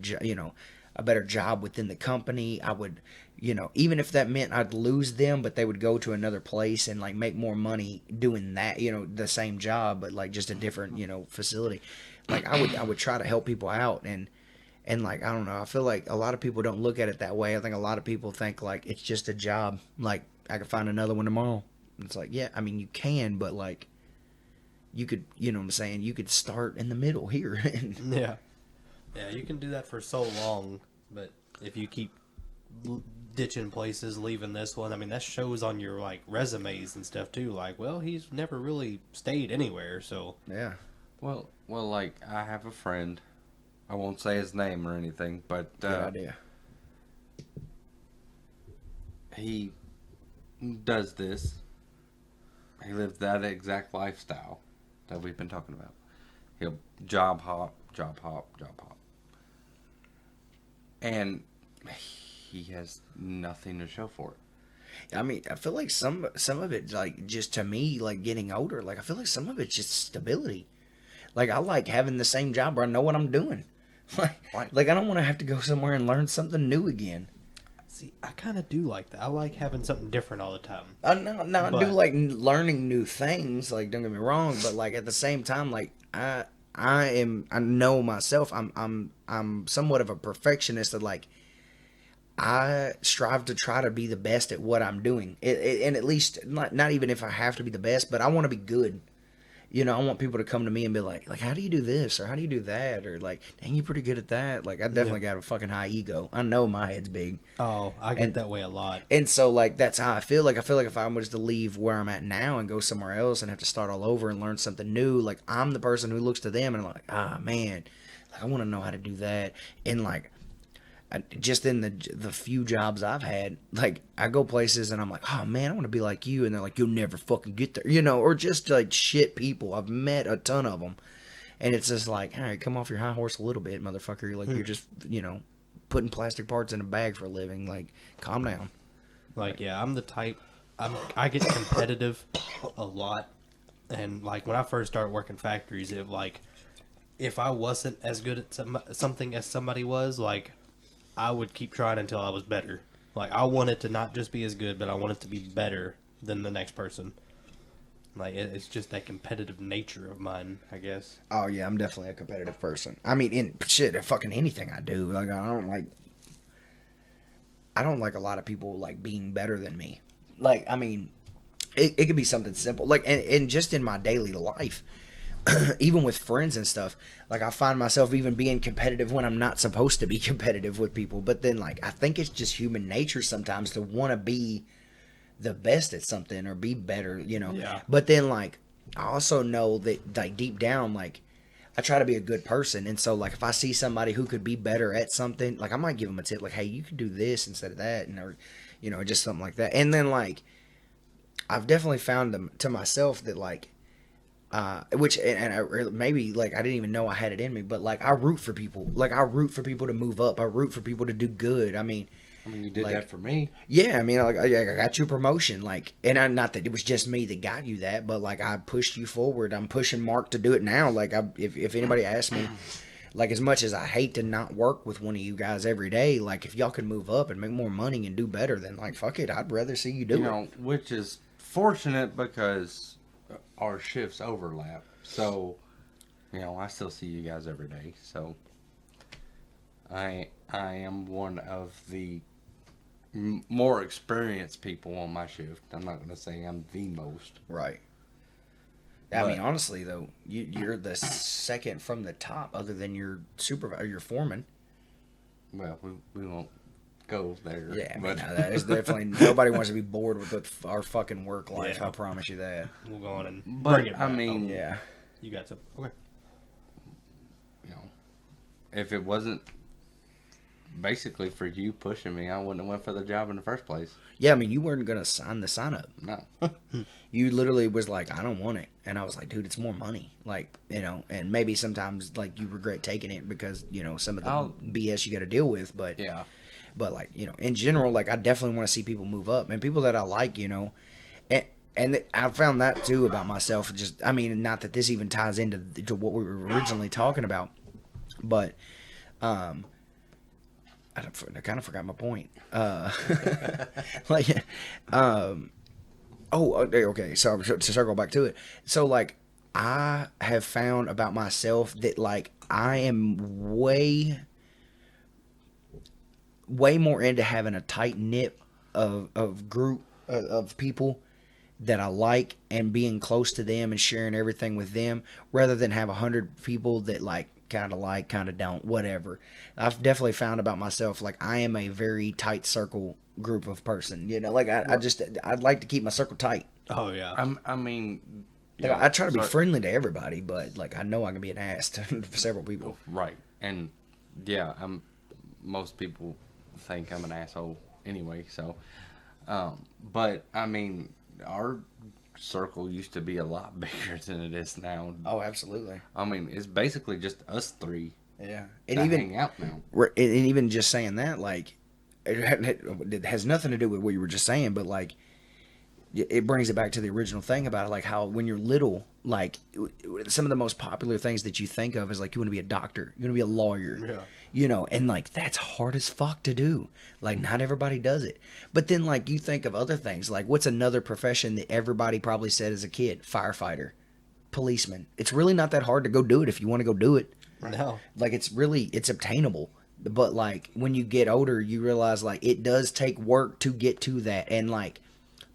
[SPEAKER 1] a better job within the company. I would, even if that meant I'd lose them, but they would go to another place and like make more money doing that, the same job, but like just a different, facility. Like I would try to help people out. And like, I don't know, I feel like a lot of people don't look at it that way. I think a lot of people think like it's just a job. Like, I could find another one tomorrow. It's like, yeah, I mean, you can, but like, you could, you know what I'm saying? You could start in the middle here.
[SPEAKER 2] Yeah. Yeah, you can do that for so long, but if you keep ditching places, leaving this one, I mean, that shows on your like resumes and stuff too. Like, well, he's never really stayed anywhere, so.
[SPEAKER 1] Yeah.
[SPEAKER 3] Well, like, I have a friend. I won't say his name or anything, but
[SPEAKER 1] Good idea.
[SPEAKER 3] He does this. He lives that exact lifestyle that we've been talking about. He'll job hop, job hop, job hop. And he has nothing to show for it.
[SPEAKER 1] I mean, I feel like some of it, like, just to me, like, getting older, like, I feel like some of it's just stability. Like, I like having the same job where I know what I'm doing. Like I don't want to have to go somewhere and learn something new again.
[SPEAKER 2] See, I kind of do like that. I like having something different all the time.
[SPEAKER 1] I do like learning new things. Like, don't get me wrong, but like at the same time, like I know myself. I'm somewhat of a perfectionist. That like I strive to try to be the best at what I'm doing. And at least not even if I have to be the best, but I want to be good. I want people to come to me and be like, how do you do this? Or how do you do that? Or like, dang, you're pretty good at that. Like, I definitely got a fucking high ego. I know my head's big.
[SPEAKER 2] Oh, I get that way a lot.
[SPEAKER 1] And so, like, that's how I feel. Like, I feel like if I was to leave where I'm at now and go somewhere else and have to start all over and learn something new, like, I'm the person who looks to them and I'm like, man, like, I want to know how to do that. And like, just in the few jobs I've had, like, I go places and I'm like, oh man, I want to be like you, and they're like, you'll never fucking get there, or just like shit people. I've met a ton of them, and it's just like, all right, come off your high horse a little bit, motherfucker. Like, you're just putting plastic parts in a bag for a living. Like, calm down.
[SPEAKER 2] Like, yeah, I'm the type. I get competitive a lot, and like when I first started working factories, it like if I wasn't as good at something as somebody was, like, I would keep trying until I was better. Like, I want it to not just be as good, but I want it to be better than the next person. Like, it's just that competitive nature of mine, I guess.
[SPEAKER 1] Oh yeah, I'm definitely a competitive person. I mean, in fucking anything I do. Like, I don't like a lot of people like being better than me. Like, I mean, it could be something simple. Like, and just in my daily life, even with friends and stuff, like, I find myself even being competitive when I'm not supposed to be competitive with people. But then, like, I think it's just human nature sometimes to want to be the best at something or be better,
[SPEAKER 2] Yeah.
[SPEAKER 1] But then, like, I also know that, like, deep down, like, I try to be a good person. And so, like, if I see somebody who could be better at something, like, I might give them a tip, like, hey, you could do this instead of that, and or just something like that. And then, like, I've definitely found them to myself that, like, maybe like I didn't even know I had it in me, but like I root for people. Like, I root for people to move up. I root for people to do good. I mean,
[SPEAKER 3] you did
[SPEAKER 1] like,
[SPEAKER 3] that for me.
[SPEAKER 1] Yeah, I mean, like, I got you a promotion, like, and not that it was just me that got you that, but like I pushed you forward. I'm pushing Mark to do it now. Like, if anybody asks me, like, as much as I hate to not work with one of you guys every day, like, if y'all can move up and make more money and do better, then like, fuck it, I'd rather see you do it.
[SPEAKER 3] Which is fortunate because our shifts overlap, so I still see you guys every day. So I am one of the more experienced people on my shift. I'm not going to say I'm the most.
[SPEAKER 1] Right. I mean, honestly though, you're the second from the top, other than your supervisor, your foreman.
[SPEAKER 3] Well, we won't go there.
[SPEAKER 1] Yeah, I mean,
[SPEAKER 3] but
[SPEAKER 1] that is definitely, nobody wants to be bored with our fucking work life.
[SPEAKER 2] Yeah.
[SPEAKER 1] I promise you that.
[SPEAKER 2] We'll go on and
[SPEAKER 3] But,
[SPEAKER 2] bring it back.
[SPEAKER 3] I mean,
[SPEAKER 1] Yeah.
[SPEAKER 2] You got some. Okay.
[SPEAKER 3] if it wasn't basically for you pushing me, I wouldn't have went for the job in the first place.
[SPEAKER 1] Yeah, I mean, you weren't gonna sign the sign up.
[SPEAKER 3] No.
[SPEAKER 1] You literally was like, I don't want it, and I was like, dude, it's more money. Like, you know, and maybe sometimes like you regret taking it because you know some of the BS you got to deal with. But
[SPEAKER 3] Yeah.
[SPEAKER 1] but like you know, in general, like I definitely want to see people move up and people that I like, you know, and I found that too about myself. Just, I mean, not that this even ties into to what we were originally talking about, but I kind of forgot my point. Like, okay. So to circle back to it, so like I have found about myself that like I am way more into having a tight knit of group of people that I like and being close to them and sharing everything with them rather than have 100 people that like, kind of don't, whatever. I've definitely found about myself, like I am a very tight circle group of person, you know, like I'd like to keep my circle tight.
[SPEAKER 2] Oh yeah.
[SPEAKER 3] I mean,
[SPEAKER 1] Like, I try to be friendly to everybody, but like I know I can be an ass to several people.
[SPEAKER 3] Right. And yeah, most people think I'm an asshole anyway, so but I mean, our circle used to be a lot bigger than it is now.
[SPEAKER 1] Oh, absolutely.
[SPEAKER 3] I mean, it's basically just us three.
[SPEAKER 1] Yeah,
[SPEAKER 3] and even hang out now.
[SPEAKER 1] And even just saying that, like, it has nothing to do with what you were just saying, but like, it brings it back to the original thing about it, like how when you're little, like some of the most popular things that you think of is like you want to be a doctor, you want to be a lawyer,
[SPEAKER 2] Yeah.
[SPEAKER 1] you know, and like that's hard as fuck to do. Like not everybody does it. But then like you think of other things, like what's another profession that everybody probably said as a kid? Firefighter, policeman. It's really not that hard to go do it if you want to go do it.
[SPEAKER 2] No.
[SPEAKER 1] Like it's obtainable. But like when you get older, you realize like it does take work to get to that, and like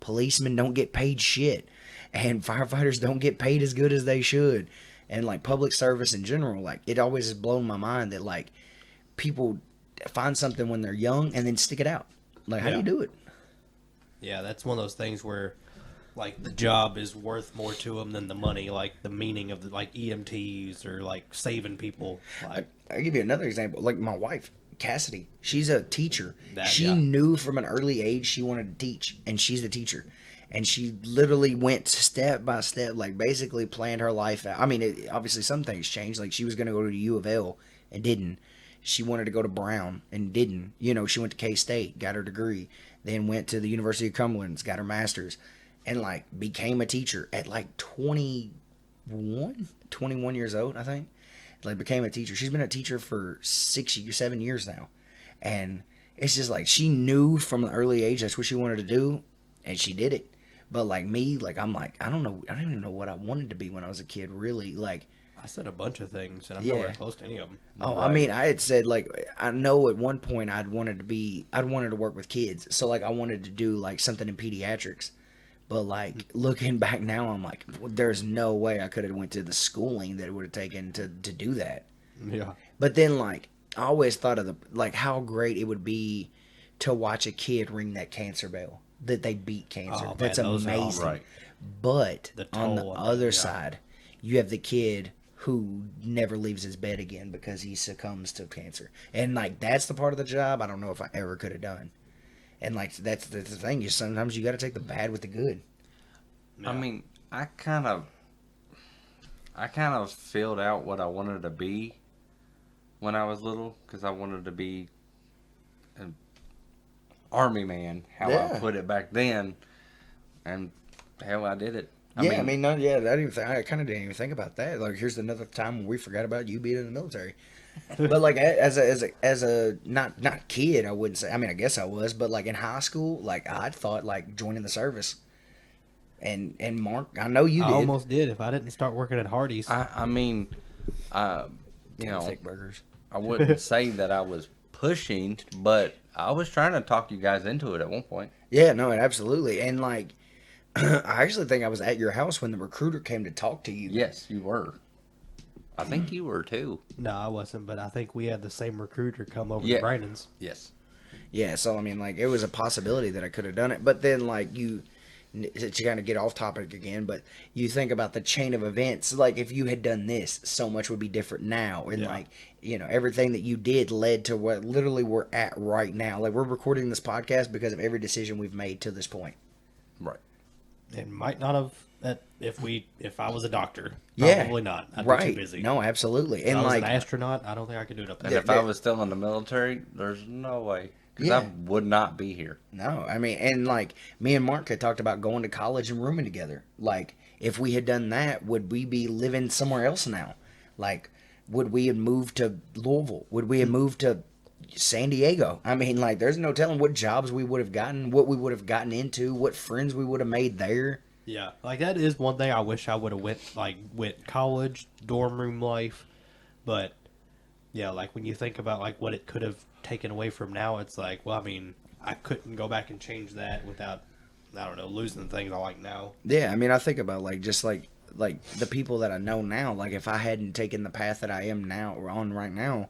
[SPEAKER 1] policemen don't get paid shit, and firefighters don't get paid as good as they should, and like public service in general, like it always has blown my mind that like people find something when they're young and then stick it out. Like how do you do it?
[SPEAKER 2] Yeah, that's one of those things where like the job is worth more to them than the money, like the meaning of the, like EMTs or like saving people. Like
[SPEAKER 1] I'll give you another example. Like my wife, Cassidy, she's a teacher. She
[SPEAKER 2] yeah.
[SPEAKER 1] knew from an early age she wanted to teach, and she's a teacher. And she literally went step by step, like basically planned her life out. I mean, obviously some things changed. Like she was going to go to U of L and didn't. She wanted to go to Brown and didn't. You know, she went to K-State, got her degree, then went to the University of Cumberland, got her master's, and like became a teacher at like 21 years old, I think. Like became a teacher. She's been a teacher for 7 years now. And it's just like she knew from an early age that's what she wanted to do, and she did it. But like me, like I'm like, I don't know, I don't even know what I wanted to be when I was a kid, really. Like
[SPEAKER 2] I said a bunch of things, and I'm nowhere close to any of them.
[SPEAKER 1] Oh, right. I mean, I had said like I know at one point I'd wanted to work with kids, so like I wanted to do like something in pediatrics. But like looking back now, I'm like, there's no way I could have went to the schooling that it would have taken to do that.
[SPEAKER 2] Yeah.
[SPEAKER 1] But then like I always thought of how great it would be to watch a kid ring that cancer bell, that they beat cancer.
[SPEAKER 2] Oh,
[SPEAKER 1] That's
[SPEAKER 2] man, those are
[SPEAKER 1] amazing.
[SPEAKER 3] right.
[SPEAKER 1] But on the
[SPEAKER 2] toll
[SPEAKER 1] other side, you have the kid who never leaves his bed again because he succumbs to cancer. And like that's the part of the job I don't know if I ever could have done. And like that's the thing, is sometimes you got to take the bad with the good.
[SPEAKER 2] Yeah.
[SPEAKER 3] I mean, I kind of filled out what I wanted to be when I was little, because I wanted to be an army man, how I put it back then, and hell, I did it. I kind of didn't even think about that. Like, here's another time when we forgot about you being in the military.
[SPEAKER 1] But like as a not kid, I wouldn't say. I mean, I guess I was, but like in high school, like I thought like joining the service. And Mark, I know you did.
[SPEAKER 2] I almost did if I didn't start working at Hardee's.
[SPEAKER 3] I mean, you know,
[SPEAKER 1] thick burgers.
[SPEAKER 3] I wouldn't say that I was pushing, but I was trying to talk you guys into it at one point.
[SPEAKER 1] Yeah, no, absolutely. And like, I actually think I was at your house when the recruiter came to talk to you.
[SPEAKER 3] Yes, you were. I think you were too.
[SPEAKER 2] No, I wasn't, but I think we had the same recruiter come over to Brandon's.
[SPEAKER 3] Yes.
[SPEAKER 1] Yeah, so I mean, like, it was a possibility that I could have done it, but then like you to kind of get off topic again, but you think about the chain of events. Like if you had done this, so much would be different now, and
[SPEAKER 2] Yeah.
[SPEAKER 1] like everything that you did led to what literally we're at right now. Like we're recording this podcast because of every decision we've made to this point.
[SPEAKER 3] Right.
[SPEAKER 2] It might not have if I was a doctor.
[SPEAKER 1] Yeah,
[SPEAKER 2] Probably not. I'd
[SPEAKER 1] right.
[SPEAKER 2] be too busy.
[SPEAKER 1] No, absolutely,
[SPEAKER 2] If
[SPEAKER 1] and
[SPEAKER 2] I was
[SPEAKER 1] like
[SPEAKER 2] an astronaut, I don't think I could do it up
[SPEAKER 3] And
[SPEAKER 2] there.
[SPEAKER 3] if I was still in the military, there's no way. Because
[SPEAKER 1] Yeah.
[SPEAKER 3] I would not be here.
[SPEAKER 1] no, I mean, and like me and Mark had talked about going to college and rooming together. Like if we had done that, would we be living somewhere else now? Like would we have moved to Louisville? Would we have moved to San Diego? I mean, like there's no telling what jobs we would have gotten, what we would have gotten into, what friends we would have made there.
[SPEAKER 2] Yeah, like that is one thing I wish I would have went college, dorm room life, but yeah, like when you think about like what it could have taken away from now, it's like, well, I mean, I couldn't go back and change that without, I don't know, losing the things I like now.
[SPEAKER 1] Yeah, I mean, I think about like just like the people that I know now. Like if I hadn't taken the path that I am now or on right now,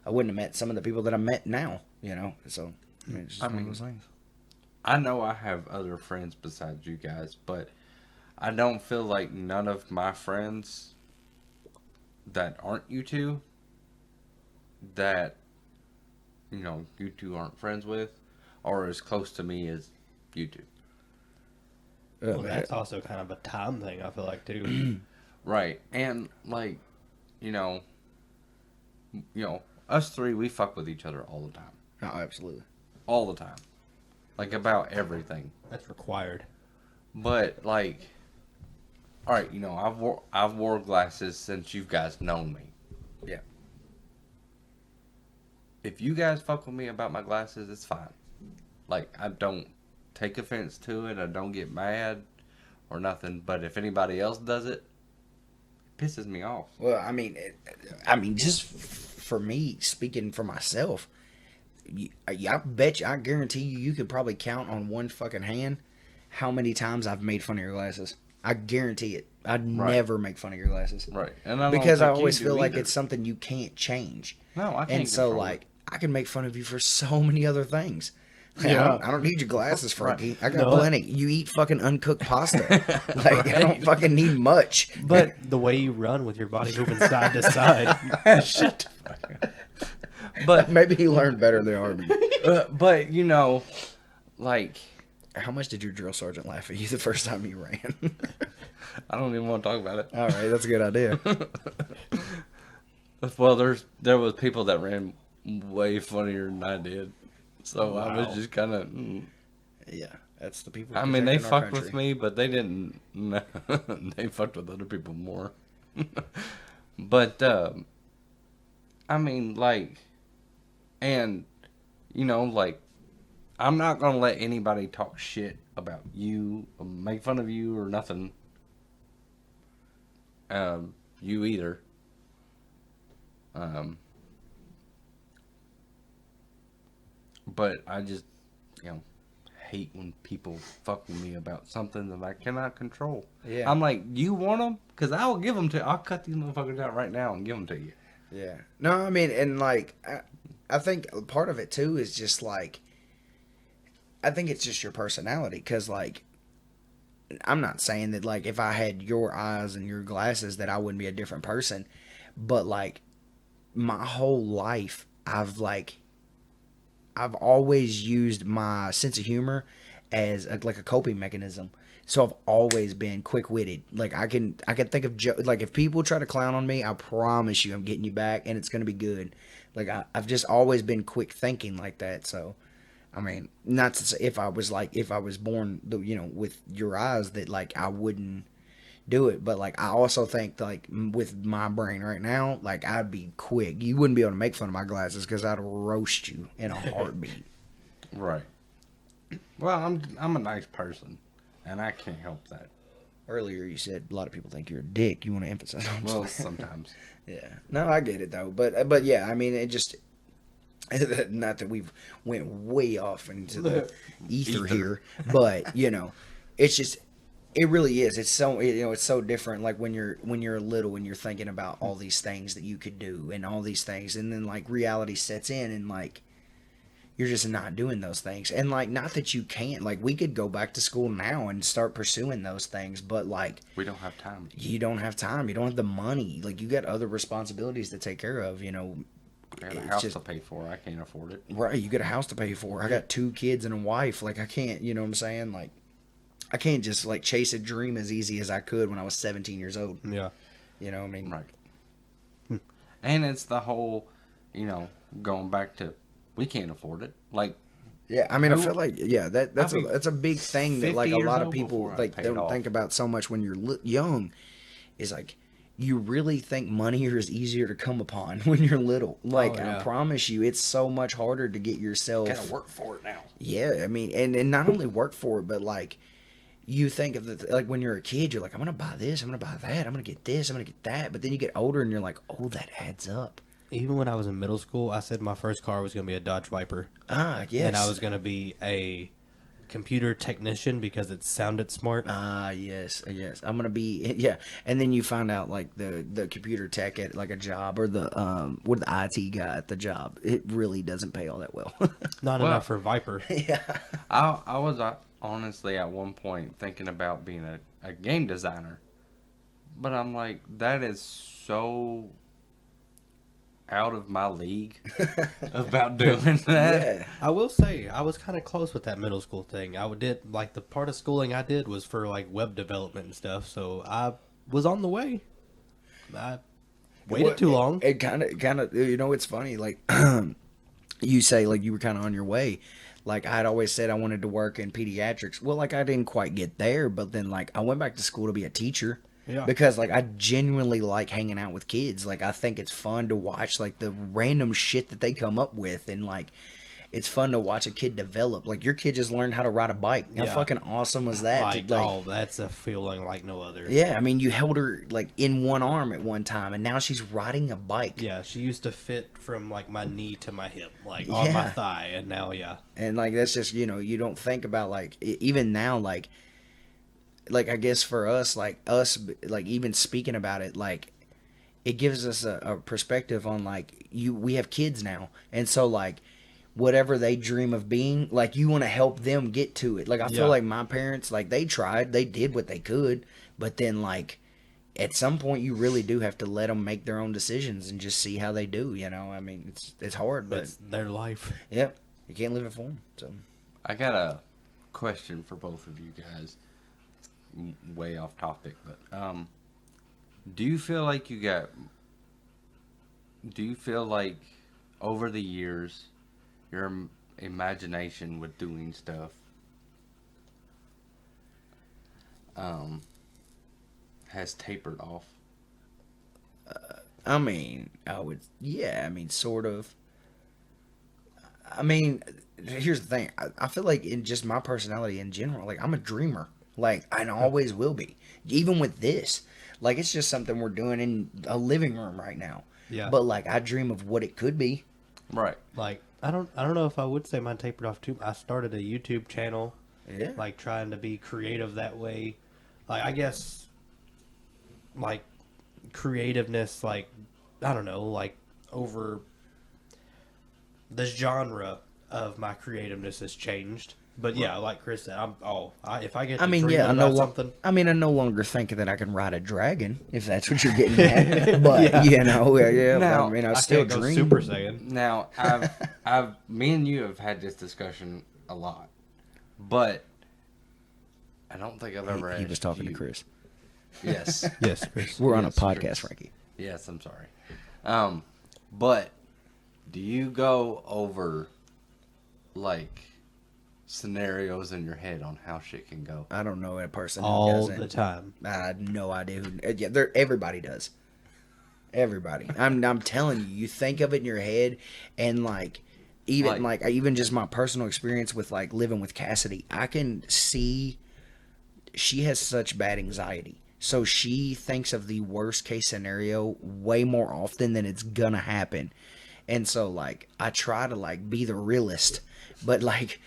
[SPEAKER 1] I wouldn't have met some of the people that I met now. So I mean, it's just one of those things.
[SPEAKER 3] I know I have other friends besides you guys, but I don't feel like none of my friends that aren't you two, that, you two aren't friends with, are as close to me as you two.
[SPEAKER 2] Well, that's also kind of a time thing, I feel like, too.
[SPEAKER 3] Right. And, like, us three, we fuck with each other all the time.
[SPEAKER 1] Oh, absolutely.
[SPEAKER 3] All the time. Like, about everything.
[SPEAKER 2] That's required.
[SPEAKER 3] But, like, all right, I've wore glasses since you guys known me.
[SPEAKER 1] Yeah.
[SPEAKER 3] If you guys fuck with me about my glasses, it's fine. Like, I don't take offense to it. I don't get mad or nothing. But if anybody else does it, it pisses me off.
[SPEAKER 1] Well, I mean, just for me, speaking for myself, I bet you, I guarantee you could probably count on one fucking hand how many times I've made fun of your glasses. I guarantee it. I'd never make fun of your glasses.
[SPEAKER 3] Right. And I don't
[SPEAKER 1] Because I
[SPEAKER 3] think you
[SPEAKER 1] always
[SPEAKER 3] do
[SPEAKER 1] feel like
[SPEAKER 3] either.
[SPEAKER 1] it's something you can't change.
[SPEAKER 3] No, I can't.
[SPEAKER 1] And so,
[SPEAKER 3] control
[SPEAKER 1] like,
[SPEAKER 3] it.
[SPEAKER 1] I can make fun of you for so many other things.
[SPEAKER 2] Yeah.
[SPEAKER 1] I don't need your glasses, Frankie.
[SPEAKER 3] Right.
[SPEAKER 1] I got
[SPEAKER 2] No.
[SPEAKER 1] plenty. You eat fucking uncooked pasta. Like, I don't fucking need much.
[SPEAKER 2] But the way you run with your body moving side to side.
[SPEAKER 3] Shut the fuck up. But
[SPEAKER 1] Maybe he learned better than Arby.
[SPEAKER 3] but like,
[SPEAKER 1] How much did your drill sergeant laugh at you the first time you ran?
[SPEAKER 3] I don't even want to talk about it.
[SPEAKER 1] All right, that's a good idea.
[SPEAKER 3] Well, there was people that ran way funnier than I did, so I was
[SPEAKER 2] Wow.
[SPEAKER 3] just kind of.
[SPEAKER 1] Yeah, that's the people.
[SPEAKER 3] I mean, they
[SPEAKER 1] protecting our
[SPEAKER 3] fucked with
[SPEAKER 1] country.
[SPEAKER 3] me, but they didn't. They fucked with other people more. But I mean, like, and like, I'm not gonna let anybody talk shit about you, or make fun of you, or nothing. You either. But I just, hate when people fuck with me about something that I cannot control.
[SPEAKER 1] Yeah.
[SPEAKER 3] I'm like, you want them? Because I'll give them to. I'll cut these motherfuckers out right now and give them to you.
[SPEAKER 1] Yeah. No, I mean, and like, I think part of it too is just like, I think it's just your personality. Because, like, I'm not saying that, like, if I had your eyes and your glasses that I wouldn't be a different person. But, like, my whole life, I've always used my sense of humor as a coping mechanism. So I've always been quick-witted. Like I can think of like if people try to clown on me, I promise you I'm getting you back and it's gonna be good. Like I've just always been quick thinking like that. So I mean, not to say if I was born with your eyes that like I wouldn't do it, but like I also think like with my brain right now, like I'd be quick. You wouldn't be able to make fun of my glasses because I'd roast you in a heartbeat.
[SPEAKER 3] Right. Well, I'm a nice person, and I can't help that.
[SPEAKER 1] Earlier you said a lot of people think you're a dick. You want to emphasize on
[SPEAKER 3] Well,
[SPEAKER 1] that?
[SPEAKER 3] sometimes.
[SPEAKER 1] Yeah. No, I get it though, but yeah, I mean it just not that we've went way off into the ether here, but it's just. It really is. It's so it's so different. Like when you're little and you're thinking about all these things that you could do and all these things, and then like reality sets in and like you're just not doing those things. And like, not that you can't, like, we could go back to school now and start pursuing those things, but like,
[SPEAKER 3] We don't have time.
[SPEAKER 1] you don't have time, you don't have the money, like, you got other responsibilities to take care of, you know.
[SPEAKER 3] I got a
[SPEAKER 1] It's
[SPEAKER 3] house
[SPEAKER 1] just
[SPEAKER 3] to pay for. I can't afford it.
[SPEAKER 1] right, you got a house to pay for. I got 2 kids and a wife. Like, I can't, you know what I'm saying? Like, I can't just like chase a dream as easy as I could when I was 17 years old.
[SPEAKER 2] Yeah.
[SPEAKER 1] You know what I mean?
[SPEAKER 3] Right. And it's the whole, you know, going back to we can't afford it. Like,
[SPEAKER 1] Yeah, I mean, I
[SPEAKER 3] Who-
[SPEAKER 1] feel like that's
[SPEAKER 3] I'll be
[SPEAKER 1] that's a big thing that
[SPEAKER 3] 50
[SPEAKER 1] like a
[SPEAKER 3] years
[SPEAKER 1] lot of
[SPEAKER 3] old
[SPEAKER 1] people
[SPEAKER 3] before I
[SPEAKER 1] like
[SPEAKER 3] pay it
[SPEAKER 1] don't
[SPEAKER 3] off.
[SPEAKER 1] think about so much when you're young. Is like, you really think money is easier to come upon when you're little. Like,
[SPEAKER 2] yeah.
[SPEAKER 1] I promise you, it's so much harder to get yourself.
[SPEAKER 3] gotta work for it now.
[SPEAKER 1] Yeah, I mean, and not only work for it, but like, you think of the like when you're a kid, you're like, I'm gonna buy this, I'm gonna buy that, I'm gonna get this, I'm gonna get that. But then you get older and you're like, oh, that adds up.
[SPEAKER 2] Even when I was in middle school, I said my first car was going to be a Dodge Viper.
[SPEAKER 1] Ah, yes.
[SPEAKER 2] And I was going to be a computer technician because it sounded smart.
[SPEAKER 1] Ah, yes, yes. I'm gonna be yeah. And then you find out like the computer tech at like a job or the IT guy at the job, it really doesn't pay all that well.
[SPEAKER 2] Not
[SPEAKER 3] Well-
[SPEAKER 2] enough for Viper.
[SPEAKER 1] yeah.
[SPEAKER 3] I was honestly at one point thinking about being a game designer, but I'm like, that is so out of my league about doing that.
[SPEAKER 1] Yeah.
[SPEAKER 2] I will say, I was kind of close with that middle school thing. I did, like, the part of schooling I did was for, like, web development and stuff, so I was on the way. I waited too long.
[SPEAKER 1] It kind of, you know, it's funny. Like, you say like you were kind of on your way. Like, I'd always said I wanted to work in pediatrics. Well, like, I didn't quite get there, but then like I went back to school to be a teacher.
[SPEAKER 2] Yeah.
[SPEAKER 1] Because like I genuinely like hanging out with kids. Like, I think it's fun to watch like the random shit that they come up with, and like it's fun to watch a kid develop. Like, your kid just learned how to ride a bike. How
[SPEAKER 2] Yeah.
[SPEAKER 1] fucking awesome was that?
[SPEAKER 2] Like,
[SPEAKER 1] To,
[SPEAKER 2] oh, that's a feeling like no other.
[SPEAKER 1] yeah, I mean, you held her like in one arm at one time, and now she's riding a bike.
[SPEAKER 2] Yeah, she used to fit from, like, my knee to my hip, like, on my
[SPEAKER 1] Yeah.
[SPEAKER 2] thigh, and now, yeah.
[SPEAKER 1] And like, that's just, you know, you don't think about like even now, like I guess for us, like even speaking about it, like it gives us a perspective on like we have kids now, and so like whatever they dream of being, like, you want to help them get to it. Like, I
[SPEAKER 2] Yeah.
[SPEAKER 1] feel like my parents, like, they did what they could, but then like at some point you really do have to let them make their own decisions and just see how they do, you know. I mean, it's hard, but
[SPEAKER 2] It's their life.
[SPEAKER 1] yeah, you can't live it for them. So
[SPEAKER 3] I got a question for both of you guys. Way off topic, but do you feel like over the years your imagination with doing stuff has tapered off?
[SPEAKER 1] I mean, sort of. I mean, here's the thing. I feel like in just my personality in general, like, I'm a dreamer. Like, I always will be. Even with this. Like, it's just something we're doing in a living room right now.
[SPEAKER 2] Yeah.
[SPEAKER 1] But, like, I dream of what it could be.
[SPEAKER 3] Right.
[SPEAKER 2] Like, I don't know if I would say mine tapered off too. I started a YouTube channel,
[SPEAKER 1] Yeah.
[SPEAKER 2] like, trying to be creative that way. Like, I guess, like, creativeness, like, I don't know, like, over the genre of my creativeness has changed. But yeah, like Chris said, if I get to dream about something.
[SPEAKER 1] I no longer think that I can ride a dragon, if that's what you're getting at. But, you know, yeah.
[SPEAKER 3] Now,
[SPEAKER 1] I mean, I
[SPEAKER 2] I
[SPEAKER 1] still
[SPEAKER 2] can't go
[SPEAKER 1] dream.
[SPEAKER 2] Super Saiyan.
[SPEAKER 3] Now, me and you have had this discussion a lot, but I don't think I've ever.
[SPEAKER 1] He was
[SPEAKER 3] asked
[SPEAKER 1] talking to
[SPEAKER 3] you-
[SPEAKER 1] Chris.
[SPEAKER 3] Yes.
[SPEAKER 2] Yes, Chris.
[SPEAKER 1] We're on a
[SPEAKER 3] Yes,
[SPEAKER 1] podcast,
[SPEAKER 3] Chris.
[SPEAKER 1] Frankie.
[SPEAKER 3] Yes, I'm sorry. But do you go over like scenarios in your head on how shit can go?
[SPEAKER 1] I don't know a person who
[SPEAKER 2] All
[SPEAKER 1] doesn't.
[SPEAKER 2] the time.
[SPEAKER 1] I have no idea who. Yeah, everybody does. Everybody. I'm telling you. You think of it in your head, and like, even just my personal experience with like living with Cassidy, I can see she has such bad anxiety. So she thinks of the worst case scenario way more often than it's gonna happen. And so like I try to like be the realist, but like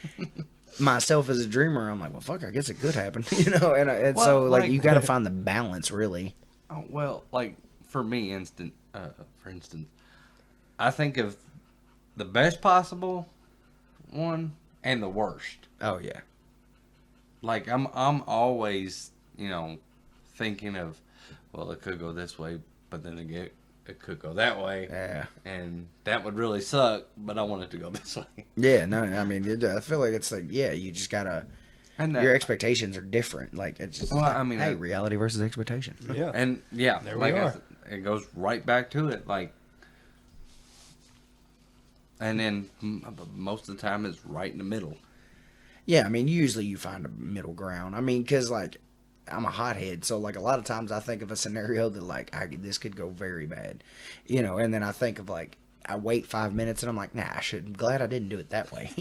[SPEAKER 1] myself as a dreamer, I'm like, well, fuck, I guess it could happen, you know. And
[SPEAKER 3] Well,
[SPEAKER 1] so like
[SPEAKER 3] like-
[SPEAKER 1] you got to find the balance, really.
[SPEAKER 3] Oh, well, like for me, for instance, I think of the best possible one and the worst.
[SPEAKER 1] Oh yeah.
[SPEAKER 3] Like I'm always, thinking of, well, it could go this way, but then again, it could go that way.
[SPEAKER 1] Yeah.
[SPEAKER 3] And that would really suck, but I want it to go this way.
[SPEAKER 1] Yeah, no, I mean, I feel like it's like, yeah, you just gotta,
[SPEAKER 3] And
[SPEAKER 1] your expectations are different. Like, it's just,
[SPEAKER 3] Well, I mean,
[SPEAKER 1] hey, reality versus expectation.
[SPEAKER 2] Yeah.
[SPEAKER 3] And yeah,
[SPEAKER 2] There we
[SPEAKER 3] like
[SPEAKER 2] are.
[SPEAKER 3] it goes right back to it. Like, and then most of the time it's right in the middle.
[SPEAKER 1] Yeah, I mean, usually you find a middle ground. I mean, because, like, I'm a hothead, so, like, a lot of times I think of a scenario that, like, this could go very bad, and then I think of, like, I wait 5 minutes and I'm like, nah, I'm glad I didn't do it that way,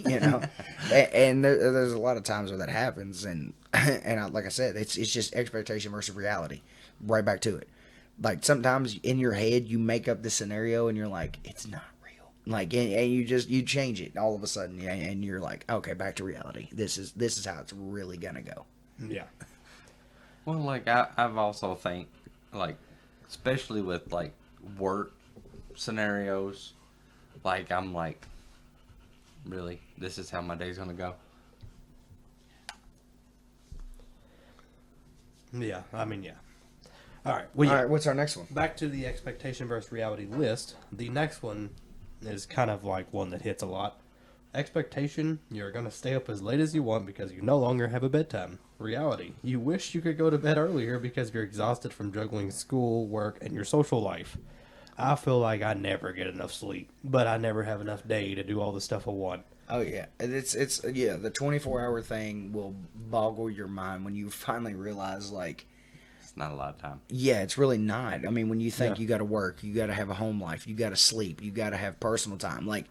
[SPEAKER 1] and there's a lot of times where that happens, and like I said, it's just expectation versus reality, right back to it. Like, sometimes in your head you make up the scenario and you're like, it's not real, like, and you change it all of a sudden, yeah, and you're like, okay, back to reality. This is how it's really gonna go.
[SPEAKER 2] Yeah.
[SPEAKER 3] Well, like I've also think, like, especially with like work scenarios, like I'm like, really, this is how my day's gonna go.
[SPEAKER 2] Yeah. I mean, yeah. All right. Well,
[SPEAKER 1] All
[SPEAKER 2] yeah.
[SPEAKER 1] right, what's our next one?
[SPEAKER 2] Back to the expectation versus reality list. The next one is kind of like one that hits a lot. Expectation, you're going to stay up as late as you want because you no longer have a bedtime. Reality, you wish you could go to bed earlier because you're exhausted from juggling school, work, and your social life. I feel like I never get enough sleep, but I never have enough day to do all the stuff I want.
[SPEAKER 1] Oh yeah, it's yeah. The 24-hour thing will boggle your mind when you finally realize, like,
[SPEAKER 3] It's not a lot of time.
[SPEAKER 1] yeah, it's really not. I mean, when you think
[SPEAKER 2] Yeah.
[SPEAKER 1] you got to work, you got to have a home life, you got to sleep, you got to have personal time. Like,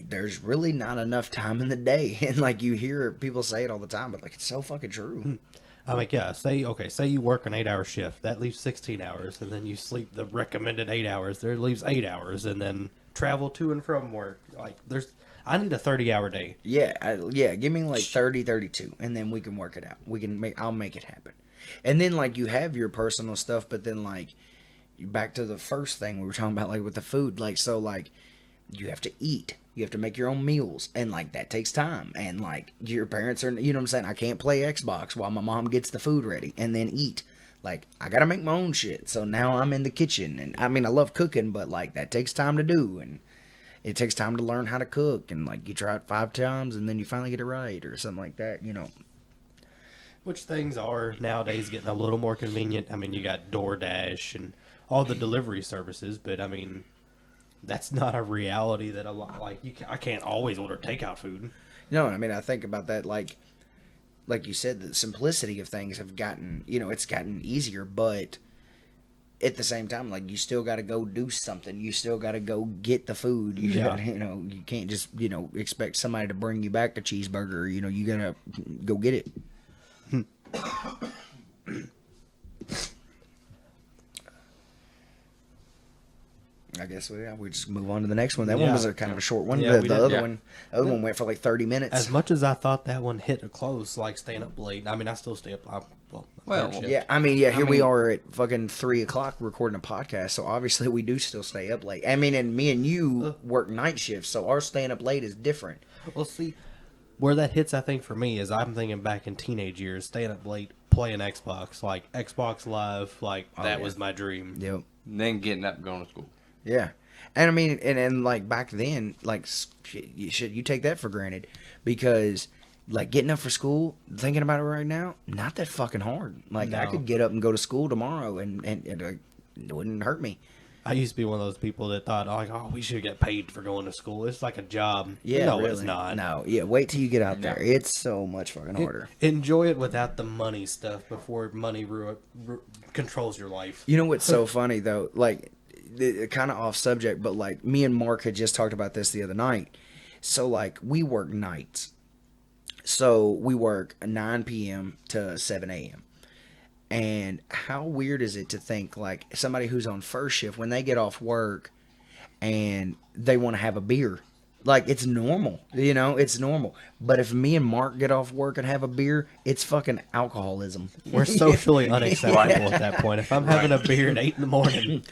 [SPEAKER 1] there's really not enough time in the day, and like you hear people say it all the time, but like it's so fucking true.
[SPEAKER 2] I mean, yeah, say you work an 8-hour shift, that leaves 16 hours, and then you sleep the recommended 8 hours, there leaves 8 hours, and then travel to and from work. Like, I need a 30-hour day.
[SPEAKER 1] Yeah, yeah. Give me like 30, 32, and then we can work it out. I'll make it happen. And then like you have your personal stuff, but then like back to the first thing we were talking about, like with the food, like so like you have to eat, you have to make your own meals, and like that takes time. And like your parents are, you know what I'm saying? I can't play Xbox while my mom gets the food ready and then eat. Like I gotta make my own shit. So now I'm in the kitchen, and I mean I love cooking, but like that takes time to do, and it takes time to learn how to cook, and like you try it 5 times and then you finally get it right or something like that.
[SPEAKER 2] Which things are nowadays getting a little more convenient. I mean, you got DoorDash and all the delivery services, but I mean, that's not a reality that a lot, like, I can't always order takeout food.
[SPEAKER 1] No, I mean I think about that, like you said, the simplicity of things have gotten, it's gotten easier, but at the same time, like, you still got to go do something. You still got to go get the food. You
[SPEAKER 2] Yeah.
[SPEAKER 1] gotta, you can't just, expect somebody to bring you back a cheeseburger. You got to go get it. I guess we just move on to the next one. That one
[SPEAKER 2] Yeah.
[SPEAKER 1] was a kind of a short one.
[SPEAKER 2] Yeah,
[SPEAKER 1] the
[SPEAKER 2] we
[SPEAKER 1] the
[SPEAKER 2] did.
[SPEAKER 1] other
[SPEAKER 3] Yeah.
[SPEAKER 1] one, went for like 30 minutes.
[SPEAKER 2] As much as I thought that one hit a close, like staying up late. I mean, I still stay up.
[SPEAKER 3] Well,
[SPEAKER 2] third shift.
[SPEAKER 1] Yeah, I mean, here we
[SPEAKER 3] mean-
[SPEAKER 1] are at fucking 3 o'clock recording a podcast, so obviously we do still stay up late. I mean, and me and you work night shifts, so our staying up late is different.
[SPEAKER 2] Well, see, where that hits, I think, for me is I'm thinking back in teenage years, staying up late, playing Xbox, like Xbox Live, like that
[SPEAKER 1] yeah.
[SPEAKER 2] was my dream.
[SPEAKER 1] Yep.
[SPEAKER 3] And then getting up and going to school.
[SPEAKER 1] Yeah. And I mean, and like back then, like, you take that for granted because, like, getting up for school, thinking about it right now, not that fucking hard. Like, I
[SPEAKER 2] No.
[SPEAKER 1] could get up and go to school tomorrow and it wouldn't hurt me.
[SPEAKER 2] I used to be one of those people that thought, like, oh, we should get paid for going to school. It's like a job.
[SPEAKER 1] Yeah,
[SPEAKER 2] no,
[SPEAKER 1] really.
[SPEAKER 2] it's not.
[SPEAKER 1] No, yeah, wait till you get out
[SPEAKER 3] No.
[SPEAKER 1] there. It's so much fucking harder.
[SPEAKER 2] Enjoy it without the money stuff before money controls your life.
[SPEAKER 1] You know what's so funny though? Like, kind of off subject, but like me and Mark had just talked about this the other night. So like we work nights, so we work 9 p.m. to 7 a.m. And how weird is it to think like somebody who's on first shift when they get off work and they want to have a beer? Like, it's normal, it's normal. But if me and Mark get off work and have a beer, it's fucking alcoholism.
[SPEAKER 2] We're socially unacceptable at that point. If I'm having a beer at 8 in the morning,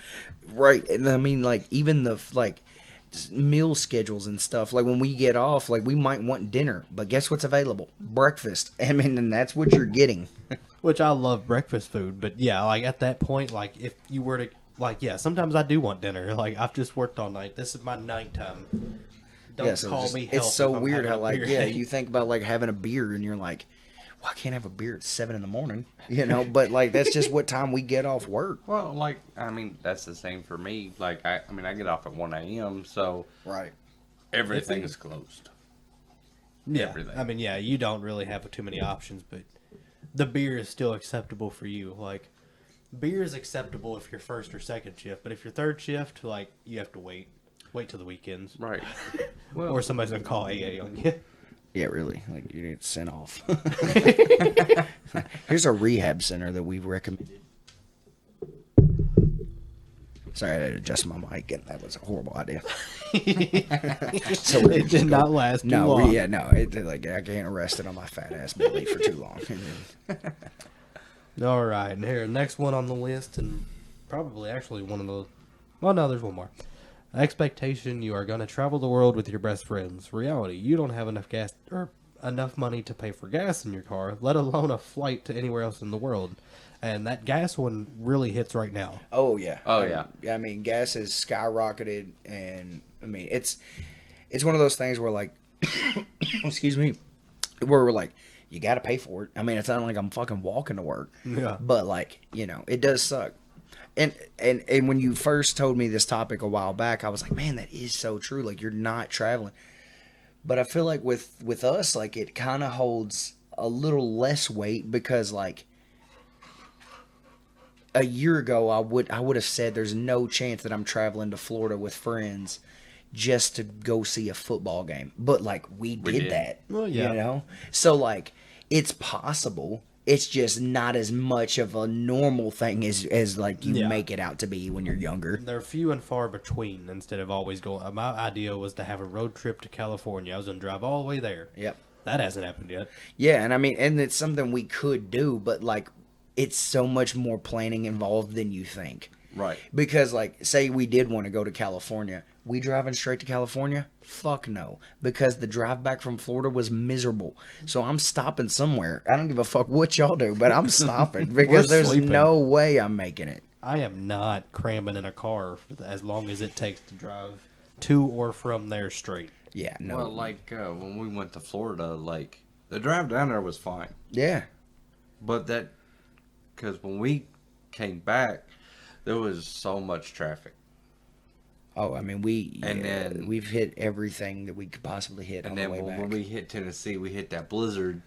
[SPEAKER 1] Right. And I mean, like, even the, like, meal schedules and stuff. Like when we get off, like we might want dinner, but guess what's available? Breakfast. I mean, and that's what you're getting.
[SPEAKER 2] Which I love breakfast food, but yeah, like at that point, like if you were to, like, yeah, sometimes I do want dinner. Like I've just worked all night. This is my nighttime. Don't
[SPEAKER 1] Yeah, so
[SPEAKER 2] call
[SPEAKER 1] just-
[SPEAKER 2] me help.
[SPEAKER 1] it's so
[SPEAKER 2] if I'm
[SPEAKER 1] weird
[SPEAKER 2] having
[SPEAKER 1] how
[SPEAKER 2] a
[SPEAKER 1] like
[SPEAKER 2] beer.
[SPEAKER 1] yeah, you think about like having a beer and you're like, well, I can't have a beer at 7 a.m, you know, but like that's just what time we get off work.
[SPEAKER 3] Well, like, I mean, that's the same for me. Like, I mean, I get off at 1 a.m., so
[SPEAKER 1] Right.
[SPEAKER 3] everything is closed.
[SPEAKER 2] Yeah,
[SPEAKER 3] everything.
[SPEAKER 2] I mean, yeah, you don't really have too many options, but the beer is still acceptable for you. Like, beer is acceptable if you're first or second shift, but if you're third shift, like, you have to wait till the weekends,
[SPEAKER 3] Right.
[SPEAKER 2] or somebody's gonna call AA on you.
[SPEAKER 1] Yeah, really. Like you get sent off. Here's a rehab center that we've recommended. Sorry, I had to adjust my mic, and that was a horrible idea. So we're
[SPEAKER 2] It did not last too
[SPEAKER 1] no,
[SPEAKER 2] long.
[SPEAKER 1] yeah, no. Like I can't rest it on my fat ass belly for too long.
[SPEAKER 2] All right, and here, next one on the list, and probably actually one of the. Well, no, there's one more. Expectation: you are going to travel the world with your best friends. Reality: you don't have enough gas or enough money to pay for gas in your car, let alone a flight to anywhere else in the world. And that gas one really hits right now.
[SPEAKER 1] Oh yeah.
[SPEAKER 3] Oh, yeah.
[SPEAKER 1] I mean, gas has skyrocketed, and I mean it's one of those things where like, excuse me, where we're like, you got to pay for it. I mean, it's not like I'm fucking walking to work.
[SPEAKER 2] Yeah.
[SPEAKER 1] But like, you know, it does suck. And when you first told me this topic a while back, I was like, man, that is so true. Like you're not traveling. But I feel like with us, like it kind of holds a little less weight because like a year ago, I would have said there's no chance that I'm traveling to Florida with friends just to go see a football game. But like we did that,
[SPEAKER 2] Well, yeah.
[SPEAKER 1] you know. So like it's possible. It's just not as much of a normal thing as like you
[SPEAKER 2] Yeah.
[SPEAKER 1] make it out to be when you're younger.
[SPEAKER 2] They're few and far between instead of always going. My idea was to have a road trip to California. I was going to drive all the way there.
[SPEAKER 1] Yep.
[SPEAKER 2] That hasn't happened yet.
[SPEAKER 1] Yeah, and I mean, and it's something we could do, but like it's so much more planning involved than you think.
[SPEAKER 3] Right.
[SPEAKER 1] Because, like, say we did want to go to California. We driving straight to California? Fuck no. Because the drive back from Florida was miserable. So I'm stopping somewhere. I don't give a fuck what y'all do, but I'm stopping. Because there's
[SPEAKER 2] sleeping.
[SPEAKER 1] no way I'm making it.
[SPEAKER 2] I am not cramming in a car as long as it takes to drive to or from there straight.
[SPEAKER 1] Yeah, no.
[SPEAKER 3] Well, like, when we went to Florida, like, the drive down there was fine.
[SPEAKER 1] Yeah.
[SPEAKER 3] But that, because when we came back, there was so much traffic.
[SPEAKER 1] Oh, I mean,
[SPEAKER 3] And then-
[SPEAKER 1] we've hit everything that we could possibly hit on
[SPEAKER 3] And
[SPEAKER 1] the
[SPEAKER 3] then
[SPEAKER 1] way back.
[SPEAKER 3] when we hit Tennessee, we hit that blizzard,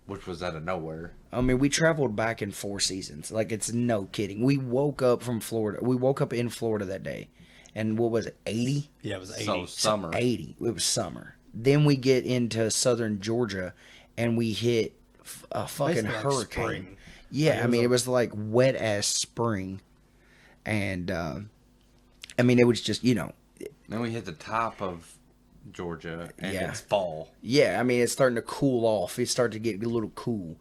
[SPEAKER 3] which was out of nowhere.
[SPEAKER 1] I mean, we traveled back in 4 seasons. Like, it's no kidding. We woke up from Florida. We woke up in Florida that day. And what was it, 80?
[SPEAKER 2] Yeah, it was 80.
[SPEAKER 3] So summer.
[SPEAKER 1] 80. It was summer. Then we get into southern Georgia, and we hit a fucking
[SPEAKER 2] Basically like
[SPEAKER 1] hurricane.
[SPEAKER 2] spring.
[SPEAKER 1] Yeah,
[SPEAKER 2] Like,
[SPEAKER 1] I mean, it was like wet ass spring. And, I mean, it was just, you know,
[SPEAKER 3] Then we hit the top of Georgia, and
[SPEAKER 1] Yeah.
[SPEAKER 3] it's fall.
[SPEAKER 1] yeah, I mean, it's starting to cool off. It started to get a little cool.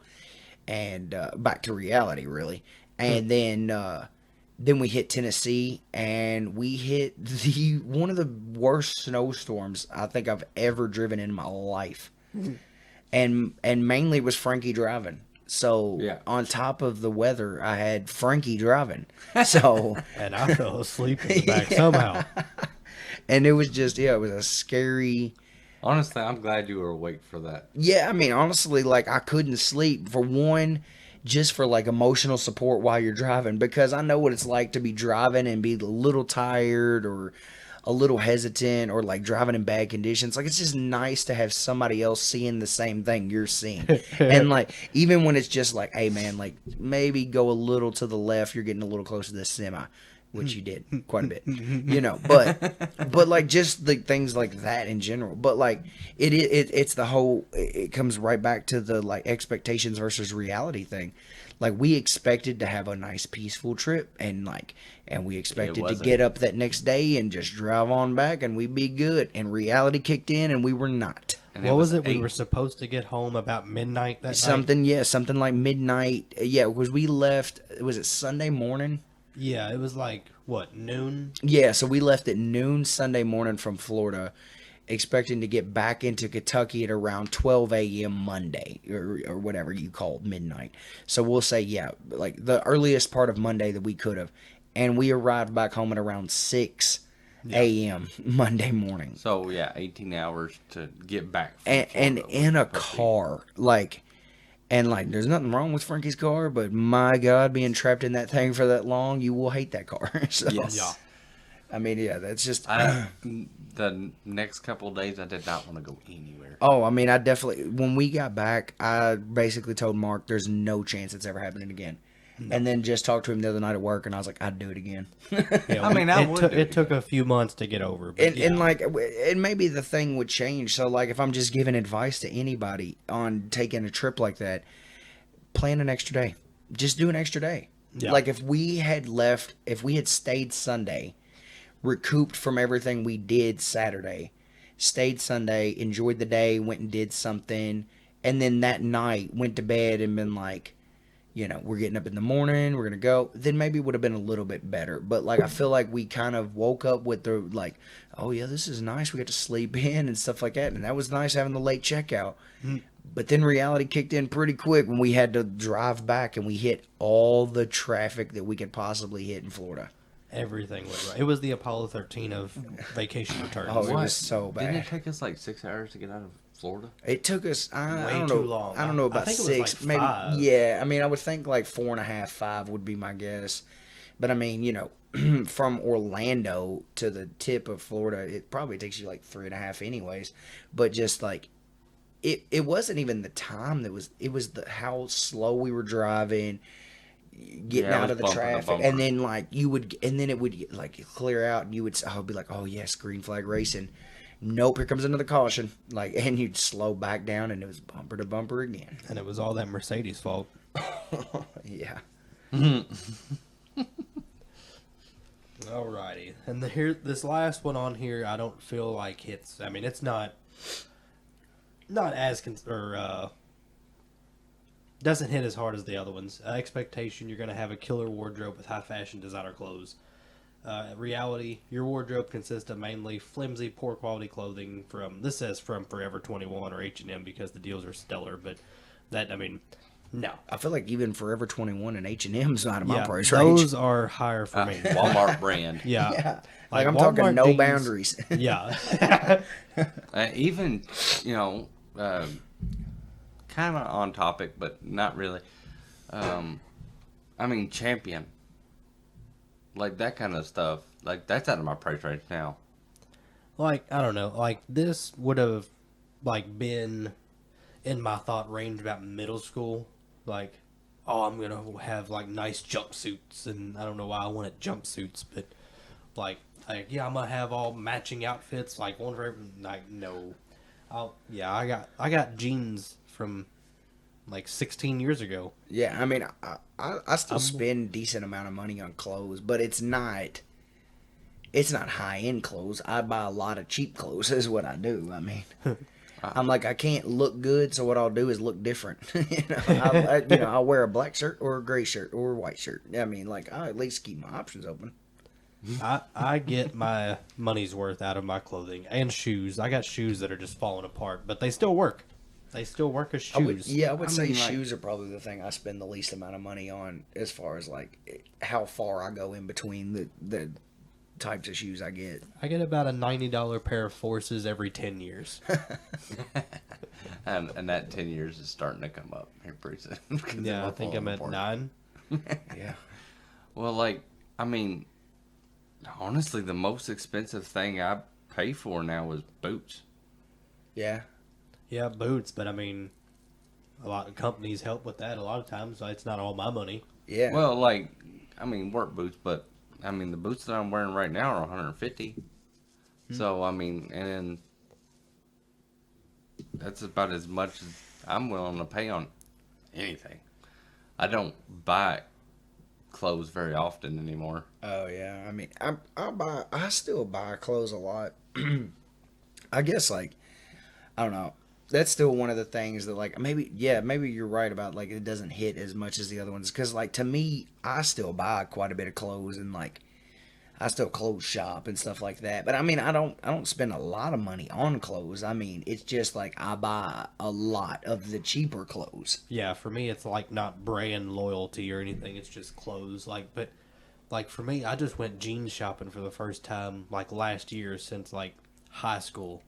[SPEAKER 1] And back to reality, really. And then we hit Tennessee, and we hit one of the worst snowstorms I think I've ever driven in my life. And mainly it was Frankie driving. So
[SPEAKER 3] Yeah.
[SPEAKER 1] on top of the weather, I had Frankie driving. So
[SPEAKER 2] And I fell asleep in the back somehow.
[SPEAKER 1] and it was just it was a scary.
[SPEAKER 3] Honestly, I'm glad you were awake for that.
[SPEAKER 1] Yeah, I mean, honestly, like I couldn't sleep for one, just for like emotional support while you're driving, because I know what it's like to be driving and be a little tired or a little hesitant or like driving in bad conditions. Like it's just nice to have somebody else seeing the same thing you're seeing. And like even when it's just like, hey man, like maybe go a little to the left, you're getting a little closer to the semi. Which you did quite a bit, you know, but like just the things like that in general. But like it's the whole. It comes right back to the like expectations versus reality thing. Like we expected to have a nice peaceful trip, and we expected to
[SPEAKER 3] wasn't.
[SPEAKER 1] get up that next day and just drive on back, and we'd be good. And reality kicked in, and we were not.
[SPEAKER 3] And
[SPEAKER 2] What was it? We
[SPEAKER 3] eight-
[SPEAKER 2] were supposed to get home about midnight that night.
[SPEAKER 1] Something like midnight. Yeah, because we left. Was it Sunday morning?
[SPEAKER 2] Yeah, it was like, what, noon?
[SPEAKER 1] Yeah, so we left at noon Sunday morning from Florida, expecting to get back into Kentucky at around 12 a.m. Monday, or whatever you call midnight. So we'll say, yeah, like the earliest part of Monday that we could have. And we arrived back home at around 6
[SPEAKER 2] Yeah.
[SPEAKER 1] a.m. Monday morning.
[SPEAKER 3] So yeah, 18 hours to get back from
[SPEAKER 1] And
[SPEAKER 3] Florida
[SPEAKER 1] in
[SPEAKER 3] was
[SPEAKER 1] a
[SPEAKER 3] supposed to be-
[SPEAKER 1] car. And there's nothing wrong with Frankie's car, but my God, being trapped in that thing for that long, you will hate that car. So,
[SPEAKER 3] Yes.
[SPEAKER 2] Yeah.
[SPEAKER 1] I mean, yeah, that's just.
[SPEAKER 3] The next couple of days, I did not want to go anywhere.
[SPEAKER 1] Oh, I mean, I definitely. When we got back, I basically told Mark there's no chance it's ever happening again. And then just talked to him the other night at work, and I was like, I'd do it again.
[SPEAKER 2] Yeah,
[SPEAKER 3] I mean, I would do
[SPEAKER 2] it
[SPEAKER 3] it
[SPEAKER 2] took a few months to get over. But
[SPEAKER 1] And,
[SPEAKER 2] yeah.
[SPEAKER 1] and maybe the thing would change. So, like, if I'm just giving advice to anybody on taking a trip like that, plan an extra day. Just do an extra day.
[SPEAKER 2] Yeah.
[SPEAKER 1] Like, if we had stayed Sunday, recouped from everything we did Saturday, stayed Sunday, enjoyed the day, went and did something, and then that night went to bed and been like, we're getting up in the morning, we're going to go, then maybe it would have been a little bit better. But, like, I feel like we kind of woke up with the, like, oh, yeah, this is nice. We got to sleep in and stuff like that. And that was nice having the late checkout. But then reality kicked in pretty quick when we had to drive back and we hit all the traffic that we could possibly hit in Florida.
[SPEAKER 2] Everything went right. It was the Apollo 13 of vacation returns.
[SPEAKER 1] Oh, it was so
[SPEAKER 3] Didn't
[SPEAKER 1] bad.
[SPEAKER 3] it take us like 6 hours to get out of Florida?
[SPEAKER 1] It took us, I
[SPEAKER 2] Way
[SPEAKER 1] don't
[SPEAKER 2] too
[SPEAKER 1] know,
[SPEAKER 2] long.
[SPEAKER 1] I don't know
[SPEAKER 2] I
[SPEAKER 1] about
[SPEAKER 2] think it was
[SPEAKER 1] 6,
[SPEAKER 2] like
[SPEAKER 1] maybe.
[SPEAKER 2] 5.
[SPEAKER 1] Yeah, I mean, I would think like 4.5, 5 would be my guess. But I mean, from Orlando to the tip of Florida, it probably takes you like 3.5 anyways. But just like, it wasn't even the time it was how slow we were driving, getting
[SPEAKER 3] Yeah, it
[SPEAKER 1] out
[SPEAKER 3] was
[SPEAKER 1] of the
[SPEAKER 3] bumper to
[SPEAKER 1] traffic,
[SPEAKER 3] bumper.
[SPEAKER 1] and then it would like clear out, and I would be like, oh yes, green flag racing. Nope, here comes another caution. Like, and you'd slow back down, and it was bumper to bumper again.
[SPEAKER 2] And it was all that Mercedes' fault.
[SPEAKER 1] Yeah.
[SPEAKER 2] Alrighty. And this last one on here, I don't feel like hits. I mean, it's not as doesn't hit as hard as the other ones. Expectation, you're going to have a killer wardrobe with high fashion designer clothes. Reality, your wardrobe consists of mainly flimsy, poor quality clothing this says from Forever 21 or H&M because the deals are stellar, but no.
[SPEAKER 1] I feel like even Forever 21 and H&M's out of my
[SPEAKER 2] Yeah,
[SPEAKER 1] price
[SPEAKER 2] those
[SPEAKER 1] range.
[SPEAKER 2] are higher for me.
[SPEAKER 3] Walmart brand.
[SPEAKER 2] Yeah.
[SPEAKER 1] Yeah. Like I'm
[SPEAKER 2] Walmart
[SPEAKER 1] talking no
[SPEAKER 2] jeans-
[SPEAKER 1] boundaries.
[SPEAKER 2] Yeah.
[SPEAKER 3] Even, kind of on topic, but not really. I mean, Champion. Like, that kind of stuff. Like, that's out of my price range now.
[SPEAKER 2] Like, I don't know. Like, this would have, like, been in my thought range about middle school. Like, oh, I'm going to have, like, nice jumpsuits. And I don't know why I wanted jumpsuits, but, yeah, I'm going to have all matching outfits. Like, one for every, like, no. I got jeans from, like, 16 years ago.
[SPEAKER 1] Yeah, I mean, I still spend decent amount of money on clothes, but it's not high end clothes. I buy a lot of cheap clothes. Is what I do. I mean, I'm like, I can't look good, so what I'll do is look different. I'll wear a black shirt or a gray shirt or a white shirt. I mean, like, I at least keep my options open.
[SPEAKER 2] I get my money's worth out of my clothing and shoes. I got shoes that are just falling apart, but they still work. They still work as shoes.
[SPEAKER 1] I would say
[SPEAKER 3] mean, like-
[SPEAKER 1] shoes are probably the thing I spend the least amount of money on as far as like how far I go in between the types of shoes I get.
[SPEAKER 2] I get about a $90 pair of Forces every 10 years.
[SPEAKER 3] And that 10 years is starting to come up here pretty soon. 'Cause
[SPEAKER 2] Yeah,
[SPEAKER 3] they're
[SPEAKER 2] I think I'm
[SPEAKER 3] falling
[SPEAKER 2] at
[SPEAKER 3] apart.
[SPEAKER 2] 9.
[SPEAKER 1] Yeah.
[SPEAKER 3] Well, like, I mean, honestly, the most expensive thing I pay for now is boots.
[SPEAKER 1] Yeah.
[SPEAKER 2] Yeah, boots, but I mean, a lot of companies help with that a lot of times. So it's not all my money.
[SPEAKER 1] Yeah.
[SPEAKER 3] Well, like, I mean, work boots, but I mean, the boots that I'm wearing right now are 150. So, I mean, and then that's about as much as I'm willing to pay on anything. I don't buy clothes very often anymore.
[SPEAKER 1] Oh yeah. I mean, I still buy clothes a lot. I guess like I don't know. that's still one of the things that like maybe you're right about like it doesn't hit as much as the other ones because like to me I still buy quite a bit of clothes and like I still clothes shop and stuff like that. But I mean, I don't spend a lot of money on clothes. I mean, it's just like I buy a lot of the cheaper clothes.
[SPEAKER 2] Yeah, for me, it's like not brand loyalty or anything. It's just clothes. But like for me, I just went jeans shopping for the first time like last year since like high school.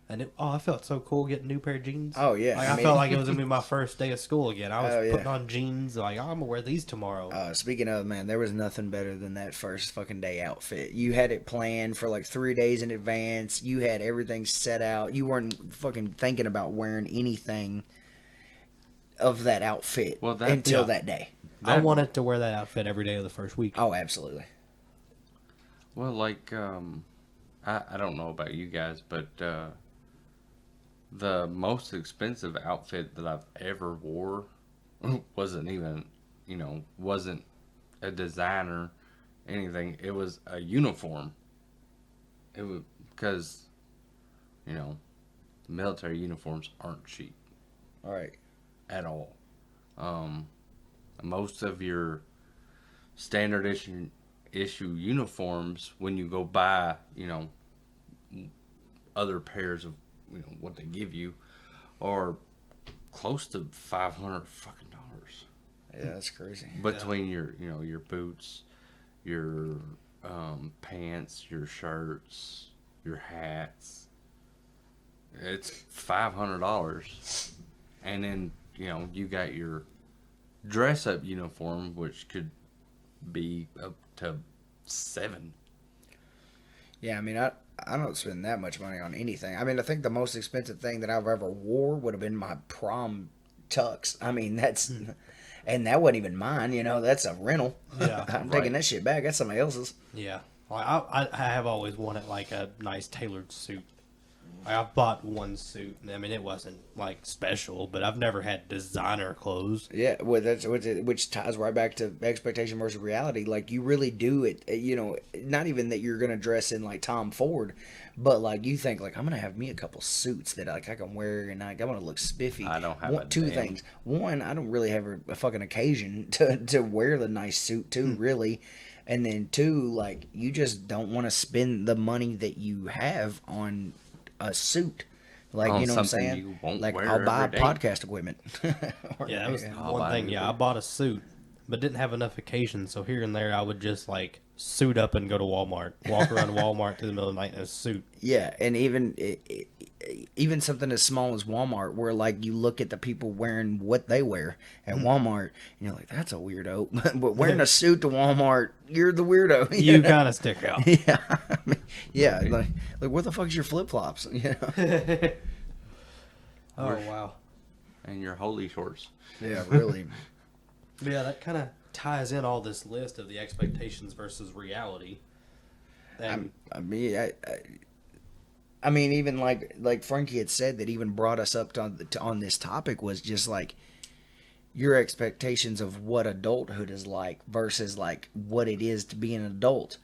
[SPEAKER 2] And I felt so cool getting a new pair of jeans.
[SPEAKER 1] Oh yeah,
[SPEAKER 2] Like, I felt like it was gonna be my first day of school again. I was
[SPEAKER 1] Oh, yeah.
[SPEAKER 2] putting on jeans like, oh, I'm gonna wear these tomorrow.
[SPEAKER 1] Speaking of, man, there was nothing better than that first fucking day outfit. You had it planned for like 3 days in advance. You had everything set out. You weren't fucking thinking about wearing anything of that outfit until that day.
[SPEAKER 2] I wanted to wear that outfit every day of the first week.
[SPEAKER 1] Oh, absolutely.
[SPEAKER 3] Well, like, I don't know about you guys, but the most expensive outfit that I've ever wore wasn't even, wasn't a designer, anything. It was a uniform. It was because, military uniforms aren't cheap
[SPEAKER 1] All right.
[SPEAKER 3] at all. Most of your standard issue uniforms, when you go buy, other pairs of, what they give you, are close to $500 fucking dollars.
[SPEAKER 1] Yeah, that's crazy.
[SPEAKER 3] Between your, your boots, your pants, your shirts, your hats, it's $500, and then you got your dress up uniform, which could be up to $7.
[SPEAKER 1] Yeah, I mean, I don't spend that much money on anything. I mean, I think the most expensive thing that I've ever wore would have been my prom tux. I mean, and that wasn't even mine. That's a rental.
[SPEAKER 2] Yeah,
[SPEAKER 1] I'm taking that shit back. That's somebody else's.
[SPEAKER 2] Yeah. Like, I have always wanted like a nice tailored suit. Like, I bought one suit, and I mean it wasn't like special, but I've never had designer clothes.
[SPEAKER 1] Yeah, well, which ties right back to expectation versus reality. Like you really do it. Not even that you're gonna dress in like Tom Ford, but like you think like I'm gonna have me a couple suits that like I can wear and I want to look spiffy.
[SPEAKER 3] I don't have
[SPEAKER 1] two things. One, I don't really have a fucking occasion to wear the nice suit too, really. And then two, like you just don't want to spend the money that you have on a suit. Like,
[SPEAKER 3] On
[SPEAKER 1] you know what I'm
[SPEAKER 3] something
[SPEAKER 1] saying?
[SPEAKER 3] you won't
[SPEAKER 1] Like
[SPEAKER 3] wear
[SPEAKER 1] I'll buy
[SPEAKER 3] every day.
[SPEAKER 1] podcast equipment.
[SPEAKER 2] Yeah, that was
[SPEAKER 3] I'll
[SPEAKER 2] one
[SPEAKER 3] buy
[SPEAKER 2] thing.
[SPEAKER 3] it.
[SPEAKER 2] Yeah, I bought a suit, but didn't have enough occasions. So here and there, I would just like suit up and go to Walmart, walk around Walmart to the middle of the night in a suit.
[SPEAKER 1] Yeah, and even something as small as Walmart, where like you look at the people wearing what they wear at Walmart, and you're like, that's a weirdo. But wearing a suit to Walmart, you're the weirdo.
[SPEAKER 2] You kind of stick out.
[SPEAKER 1] Yeah, I mean, yeah. Like where the fuck's your flip flops?
[SPEAKER 2] Oh wow.
[SPEAKER 3] And your holy shorts.
[SPEAKER 1] Yeah, really.
[SPEAKER 2] Yeah, that kind of ties in all this list of the expectations versus reality. And
[SPEAKER 1] I mean, even like Frankie had said, that even brought us up on this topic was just like your expectations of what adulthood is like versus like what it is to be an adult.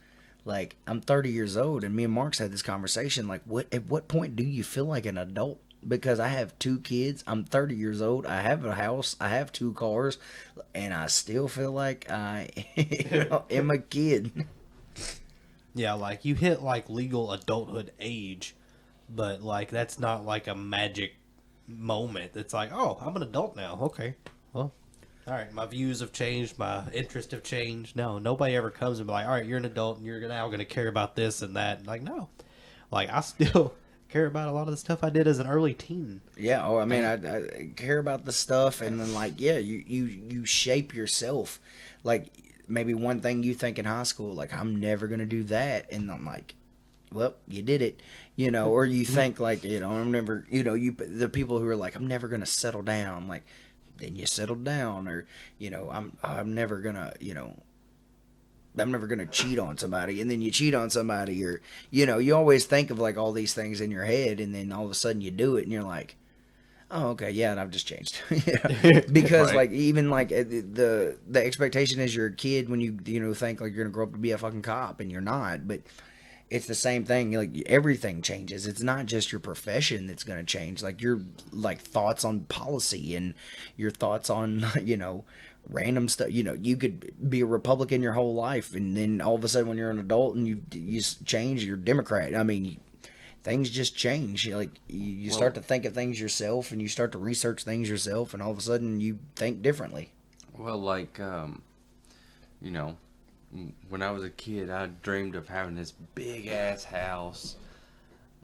[SPEAKER 1] Like I'm 30 years old, and me and Mark's had this conversation. Like, at what point do you feel like an adult? Because I have 2 kids. I'm 30 years old. I have a house. I have 2 cars, and I still feel like I am a kid.
[SPEAKER 2] yeah, like you hit like legal adulthood age, but like that's not like a magic moment. It's like, oh, I'm an adult now. Okay, well, all right. My views have changed. My interests have changed. No, nobody ever comes and be like, all right, you're an adult and you're now going to care about this and that. Like, no, like I still care about a lot of the stuff I did as an early teen.
[SPEAKER 1] Yeah, I mean, I care about the stuff, and then like, yeah, you shape yourself. Like maybe one thing you think in high school, like I'm never gonna do that, and I'm like, well, you did it, or you think like, I'm never, the people who are like, I'm never gonna settle down, like, then you settled down, or I'm never gonna, I'm never gonna cheat on somebody, and then you cheat on somebody, or you always think of like all these things in your head, and then all of a sudden you do it, and you're like, oh, okay, yeah, and I've just changed. Because
[SPEAKER 3] Right.
[SPEAKER 1] like even like the expectation as you're a kid when you think like you're gonna grow up to be a fucking cop, and you're not, but it's the same thing. Like everything changes. It's not just your profession that's going to change. Like your like thoughts on policy and your thoughts on random stuff. You could be a Republican your whole life, and then all of a sudden when you're an adult and you change, you're Democrat. I mean, things just change. Like you start to think of things yourself, and you start to research things yourself, and all of a sudden you think differently.
[SPEAKER 3] Well, like, when I was a kid, I dreamed of having this big ass house,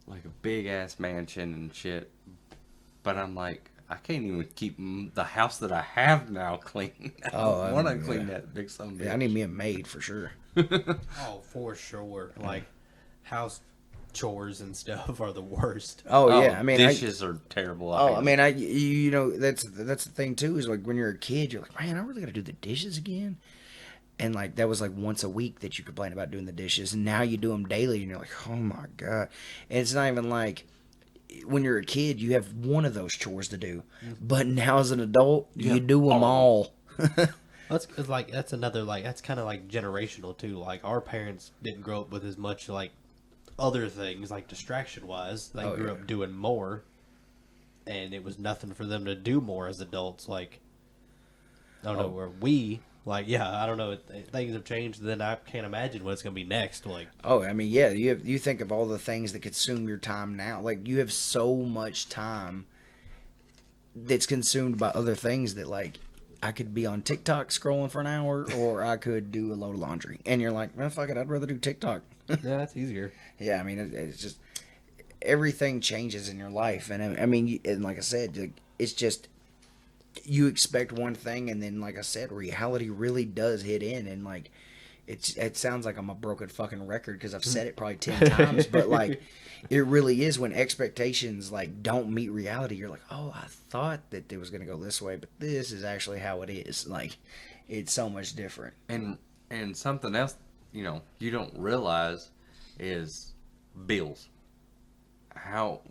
[SPEAKER 3] like a big ass mansion and shit. But I'm like, I can't even keep the house that I have now clean. I want to clean that big son of a bitch.
[SPEAKER 1] Yeah, I need me a maid for sure.
[SPEAKER 2] Oh, for sure. Like house chores and stuff are the worst.
[SPEAKER 1] Oh yeah, I mean
[SPEAKER 3] dishes are terrible.
[SPEAKER 1] I mean, that's the thing too. Is like when you're a kid, you're like, man, I really got to do the dishes again. And like that was like once a week that you complain about doing the dishes, and now you do them daily, and you're like, oh my god. And it's not even like when you're a kid, you have one of those chores to do, but now as an adult, you do them all.
[SPEAKER 2] That's another that's kind of like generational too. Like our parents didn't grow up with as much like other things like distraction wise. They grew up doing more, and it was nothing for them to do more as adults. Like I don't know where we. Like, yeah, I don't know. Things have changed. Then I can't imagine what it's going to be next. Like,
[SPEAKER 1] oh, I mean, yeah, you think of all the things that consume your time now. Like, you have so much time that's consumed by other things that, like, I could be on TikTok scrolling for an hour, or I could do a load of laundry. And you're like, well, fuck it, I'd rather do TikTok.
[SPEAKER 2] yeah, that's easier.
[SPEAKER 1] Yeah, I mean, it's just everything changes in your life, and I mean, and like I said, it's just. You expect one thing, and then, like I said, reality really does hit in, and like it sounds like I'm a broken fucking record because I've said it probably 10 times, but like it really is when expectations like don't meet reality. You're like, oh, I thought that it was gonna go this way, but this is actually how it is. Like it's so much different.
[SPEAKER 3] And something else, you don't realize is bills. How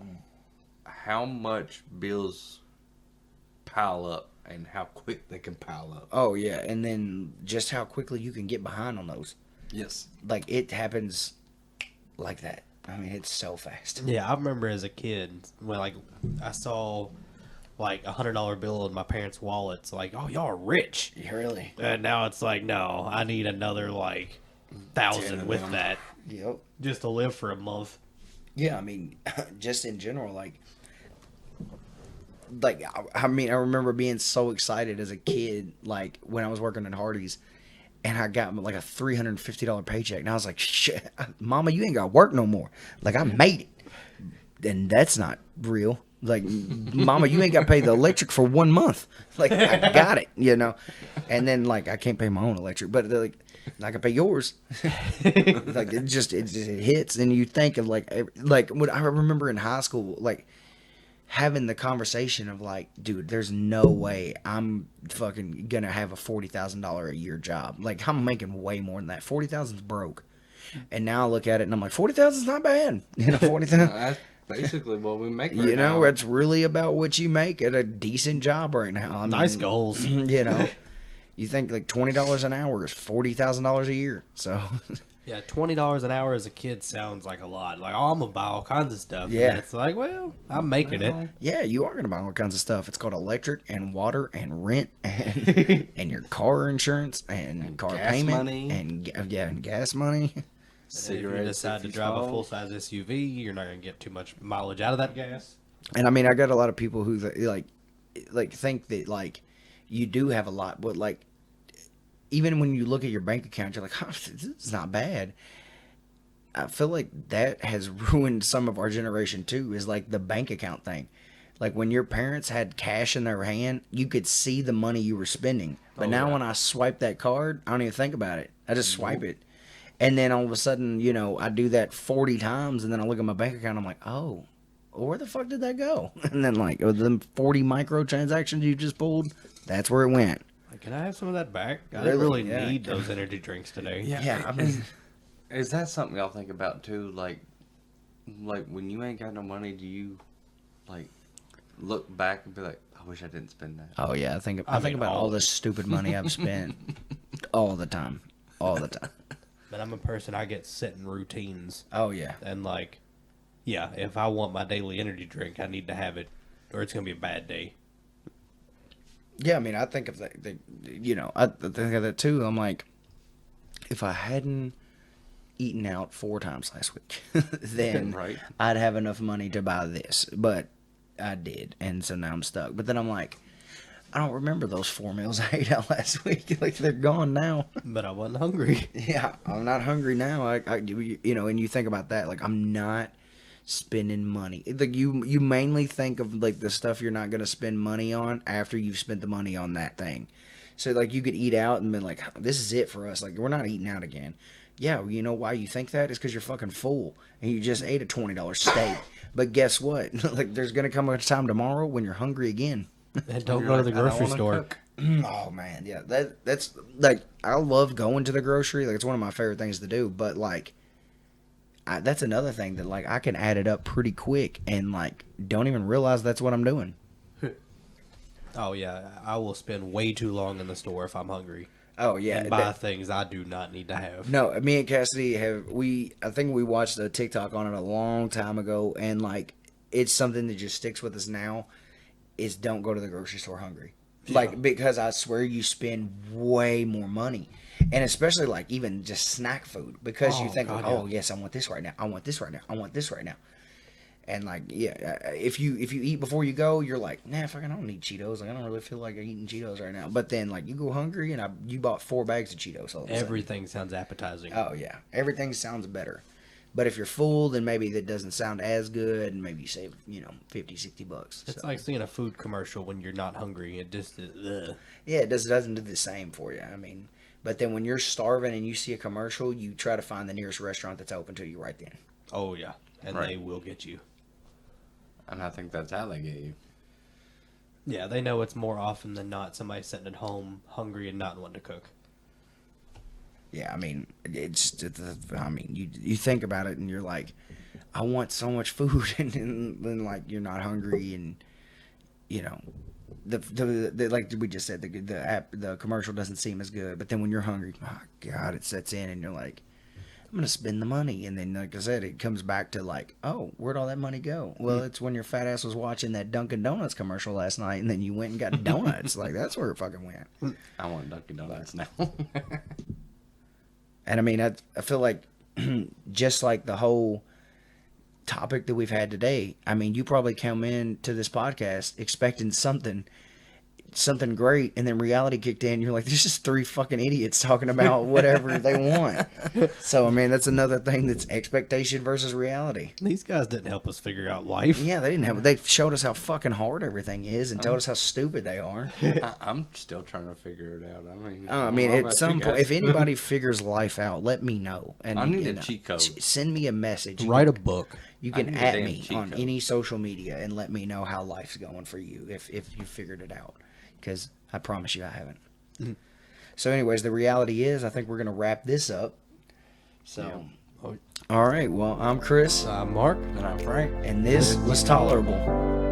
[SPEAKER 3] much bills pile up and how quick they can pile up.
[SPEAKER 1] Oh yeah, and then just how quickly you can get behind on those.
[SPEAKER 3] Yes.
[SPEAKER 1] Like it happens like that. I mean, it's so fast.
[SPEAKER 2] Yeah, I remember as a kid when like I saw like $100 bill in my parents' wallets. Like, oh, y'all are rich.
[SPEAKER 1] Yeah, really?
[SPEAKER 2] And now it's like, no, I need another like 1,000 with that.
[SPEAKER 1] Yep.
[SPEAKER 2] Just to live for a month.
[SPEAKER 1] Yeah, I mean, just in general, like I mean, I remember being so excited as a kid, like when I was working at Hardee's, and I got like a $350 paycheck, and I was like, "Shit, Mama, you ain't got to work no more. Like I made it, and that's not real. Like, Mama, you ain't got to pay the electric for 1 month. Like I got it, And then like I can't pay my own electric, but they're like I can pay yours. Like it just hits, and you think of like what I remember in high school, like. Having the conversation of like, dude, there's no way I'm fucking gonna have a $40,000 a year job. Like I'm making way more than that. 40,000's broke, and now I look at it and I'm like, 40,000's not bad. 40,000.
[SPEAKER 3] That's basically what we make. Right now.
[SPEAKER 1] It's really about what you make at a decent job right now. I mean,
[SPEAKER 2] nice goals.
[SPEAKER 1] You think like $20 an hour is $40,000 a year. So.
[SPEAKER 2] Yeah, $20 an hour as a kid sounds like a lot. Like, oh, I'm gonna buy all kinds of stuff.
[SPEAKER 1] Yeah,
[SPEAKER 2] and it's like, well, I'm making it.
[SPEAKER 1] Yeah, you are gonna buy all kinds of stuff. It's called electric and water and rent and and your car insurance and car
[SPEAKER 3] gas
[SPEAKER 1] payment
[SPEAKER 3] money.
[SPEAKER 1] and gas money.
[SPEAKER 2] Cigarettes. If you decide to drive a full size SUV, you're not gonna get too much mileage out of that gas.
[SPEAKER 1] And I mean, I got a lot of people who like think that like you do have a lot, but like. Even when you look at your bank account, you're like, oh, this is not bad. I feel like that has ruined some of our generation too, is like the bank account thing. Like when your parents had cash in their hand, you could see the money you were spending. But now when I swipe that card, I don't even think about it. I just swipe it. And then all of a sudden, I do that 40 times, and then I look at my bank account, I'm like, oh, where the fuck did that go? And then like, the 40 microtransactions you just pulled, that's where it went.
[SPEAKER 2] Can I have some of that back? I didn't really need those energy drinks today.
[SPEAKER 1] Yeah, I mean,
[SPEAKER 3] is that something y'all think about too? Like when you ain't got no money, do you like look back and be like, I wish I didn't spend that?
[SPEAKER 1] Oh yeah, I think about all the stupid money I've spent all the time.
[SPEAKER 2] And I'm a person, I get set in routines.
[SPEAKER 1] Oh yeah.
[SPEAKER 2] And like, yeah, if I want my daily energy drink, I need to have it, or it's gonna be a bad day.
[SPEAKER 1] Yeah, I mean, I think of that. I think of that too. I'm like, if I hadn't eaten out 4 times last week, then
[SPEAKER 3] Right.
[SPEAKER 1] I'd have enough money to buy this. But I did, and so now I'm stuck. But then I'm like, I don't remember those 4 meals I ate out last week. Like they're gone now.
[SPEAKER 2] But I wasn't hungry.
[SPEAKER 1] Yeah, I'm not hungry now. And you think about that. Like I'm not spending money. Like you mainly think of like the stuff you're not gonna spend money on after you've spent the money on that thing. So like you could eat out and be like, this is it for us. Like we're not eating out again. Yeah, well, you know why you think that is because you're fucking full and you just ate a $20 steak. But guess what? Like there's gonna come a time tomorrow when you're hungry again.
[SPEAKER 2] And don't
[SPEAKER 3] You're
[SPEAKER 2] go to
[SPEAKER 3] like,
[SPEAKER 2] the
[SPEAKER 3] "I don't
[SPEAKER 2] grocery
[SPEAKER 3] wanna
[SPEAKER 2] store.
[SPEAKER 3] cook."
[SPEAKER 1] Oh man, yeah. That's like I love going to the grocery. Like it's one of my favorite things to do. But like, that's another thing that like I can add it up pretty quick and like don't even realize that's what I'm doing.
[SPEAKER 2] Oh yeah, I will spend way too long in the store if I'm hungry
[SPEAKER 1] Oh yeah,
[SPEAKER 2] and buy things I do not need to have.
[SPEAKER 1] no. Me and Cassidy I think we watched a TikTok on it a long time ago, and like it's something that just sticks with us now. Is don't go to the grocery store hungry. Like, because I swear you spend way more money. And especially, like, even just snack food. Because you
[SPEAKER 2] Oh,
[SPEAKER 1] think,
[SPEAKER 2] God,
[SPEAKER 1] like, oh,
[SPEAKER 2] yeah.
[SPEAKER 1] yes, I want this right now. I want this right now. I want this right now. And, like, yeah, if you eat before you go, you're like, nah, fucking, I don't need Cheetos. Like, I don't really feel like eating Cheetos right now. But then, like, you go hungry, and you bought 4 bags of Cheetos all of a sudden.
[SPEAKER 2] Everything sounds appetizing.
[SPEAKER 1] Oh, yeah. Everything sounds better. But if you're full, then maybe that doesn't sound as good, and maybe you save, $50-$60.
[SPEAKER 2] It's
[SPEAKER 1] So.
[SPEAKER 2] like seeing a food commercial when you're not hungry. It just, ugh.
[SPEAKER 1] Yeah, it doesn't do the same for you. I mean, but then when you're starving and you see a commercial, you try to find the nearest restaurant that's open to you right then.
[SPEAKER 2] Oh yeah, and
[SPEAKER 3] Right.
[SPEAKER 2] they will get you.
[SPEAKER 3] And I think that's how they get you.
[SPEAKER 2] Yeah, they know it's more often than not somebody sitting at home hungry and not wanting to cook.
[SPEAKER 1] Yeah, I mean, you think about it and you're like, I want so much food, and then like you're not hungry, and the like we just said, the commercial doesn't seem as good, but then when you're hungry, oh God, it sets in, and you're like, I'm gonna spend the money, and then like I said, it comes back to like, oh, where'd all that money go? Well, it's when your fat ass was watching that Dunkin' Donuts commercial last night, and then you went and got donuts. Like that's where it fucking went.
[SPEAKER 3] I want Dunkin' Donuts now.
[SPEAKER 1] And I mean, I feel like just like the whole topic that we've had today, I mean, you probably come in to this podcast expecting something great, and then reality kicked in. You're like, there's just 3 fucking idiots talking about whatever they want. So I mean, that's another thing, that's expectation versus reality.
[SPEAKER 2] These guys didn't help us figure out life.
[SPEAKER 1] Yeah, they showed us how fucking hard everything is and told us how stupid they are.
[SPEAKER 3] I'm still trying to figure it out.
[SPEAKER 1] I mean,
[SPEAKER 3] how
[SPEAKER 1] at
[SPEAKER 3] about
[SPEAKER 1] some
[SPEAKER 3] you
[SPEAKER 1] point,
[SPEAKER 3] guys?
[SPEAKER 1] if anybody figures life out, let me know. And
[SPEAKER 3] I need a cheat code.
[SPEAKER 1] Send me a message.
[SPEAKER 2] Write a book.
[SPEAKER 1] You
[SPEAKER 3] I
[SPEAKER 1] can
[SPEAKER 3] need a
[SPEAKER 1] at
[SPEAKER 3] damn
[SPEAKER 1] me
[SPEAKER 3] cheat
[SPEAKER 1] on
[SPEAKER 3] code.
[SPEAKER 1] any social media and let me know how life's going for you if you figured it out. Because I promise you I haven't.
[SPEAKER 2] Mm-hmm.
[SPEAKER 1] So anyways, the reality is I think we're going to wrap this up. So,
[SPEAKER 2] Oh,
[SPEAKER 1] all right. Well, I'm Chris.
[SPEAKER 2] Mark.
[SPEAKER 3] And I'm Frank.
[SPEAKER 1] And this was Tolerable.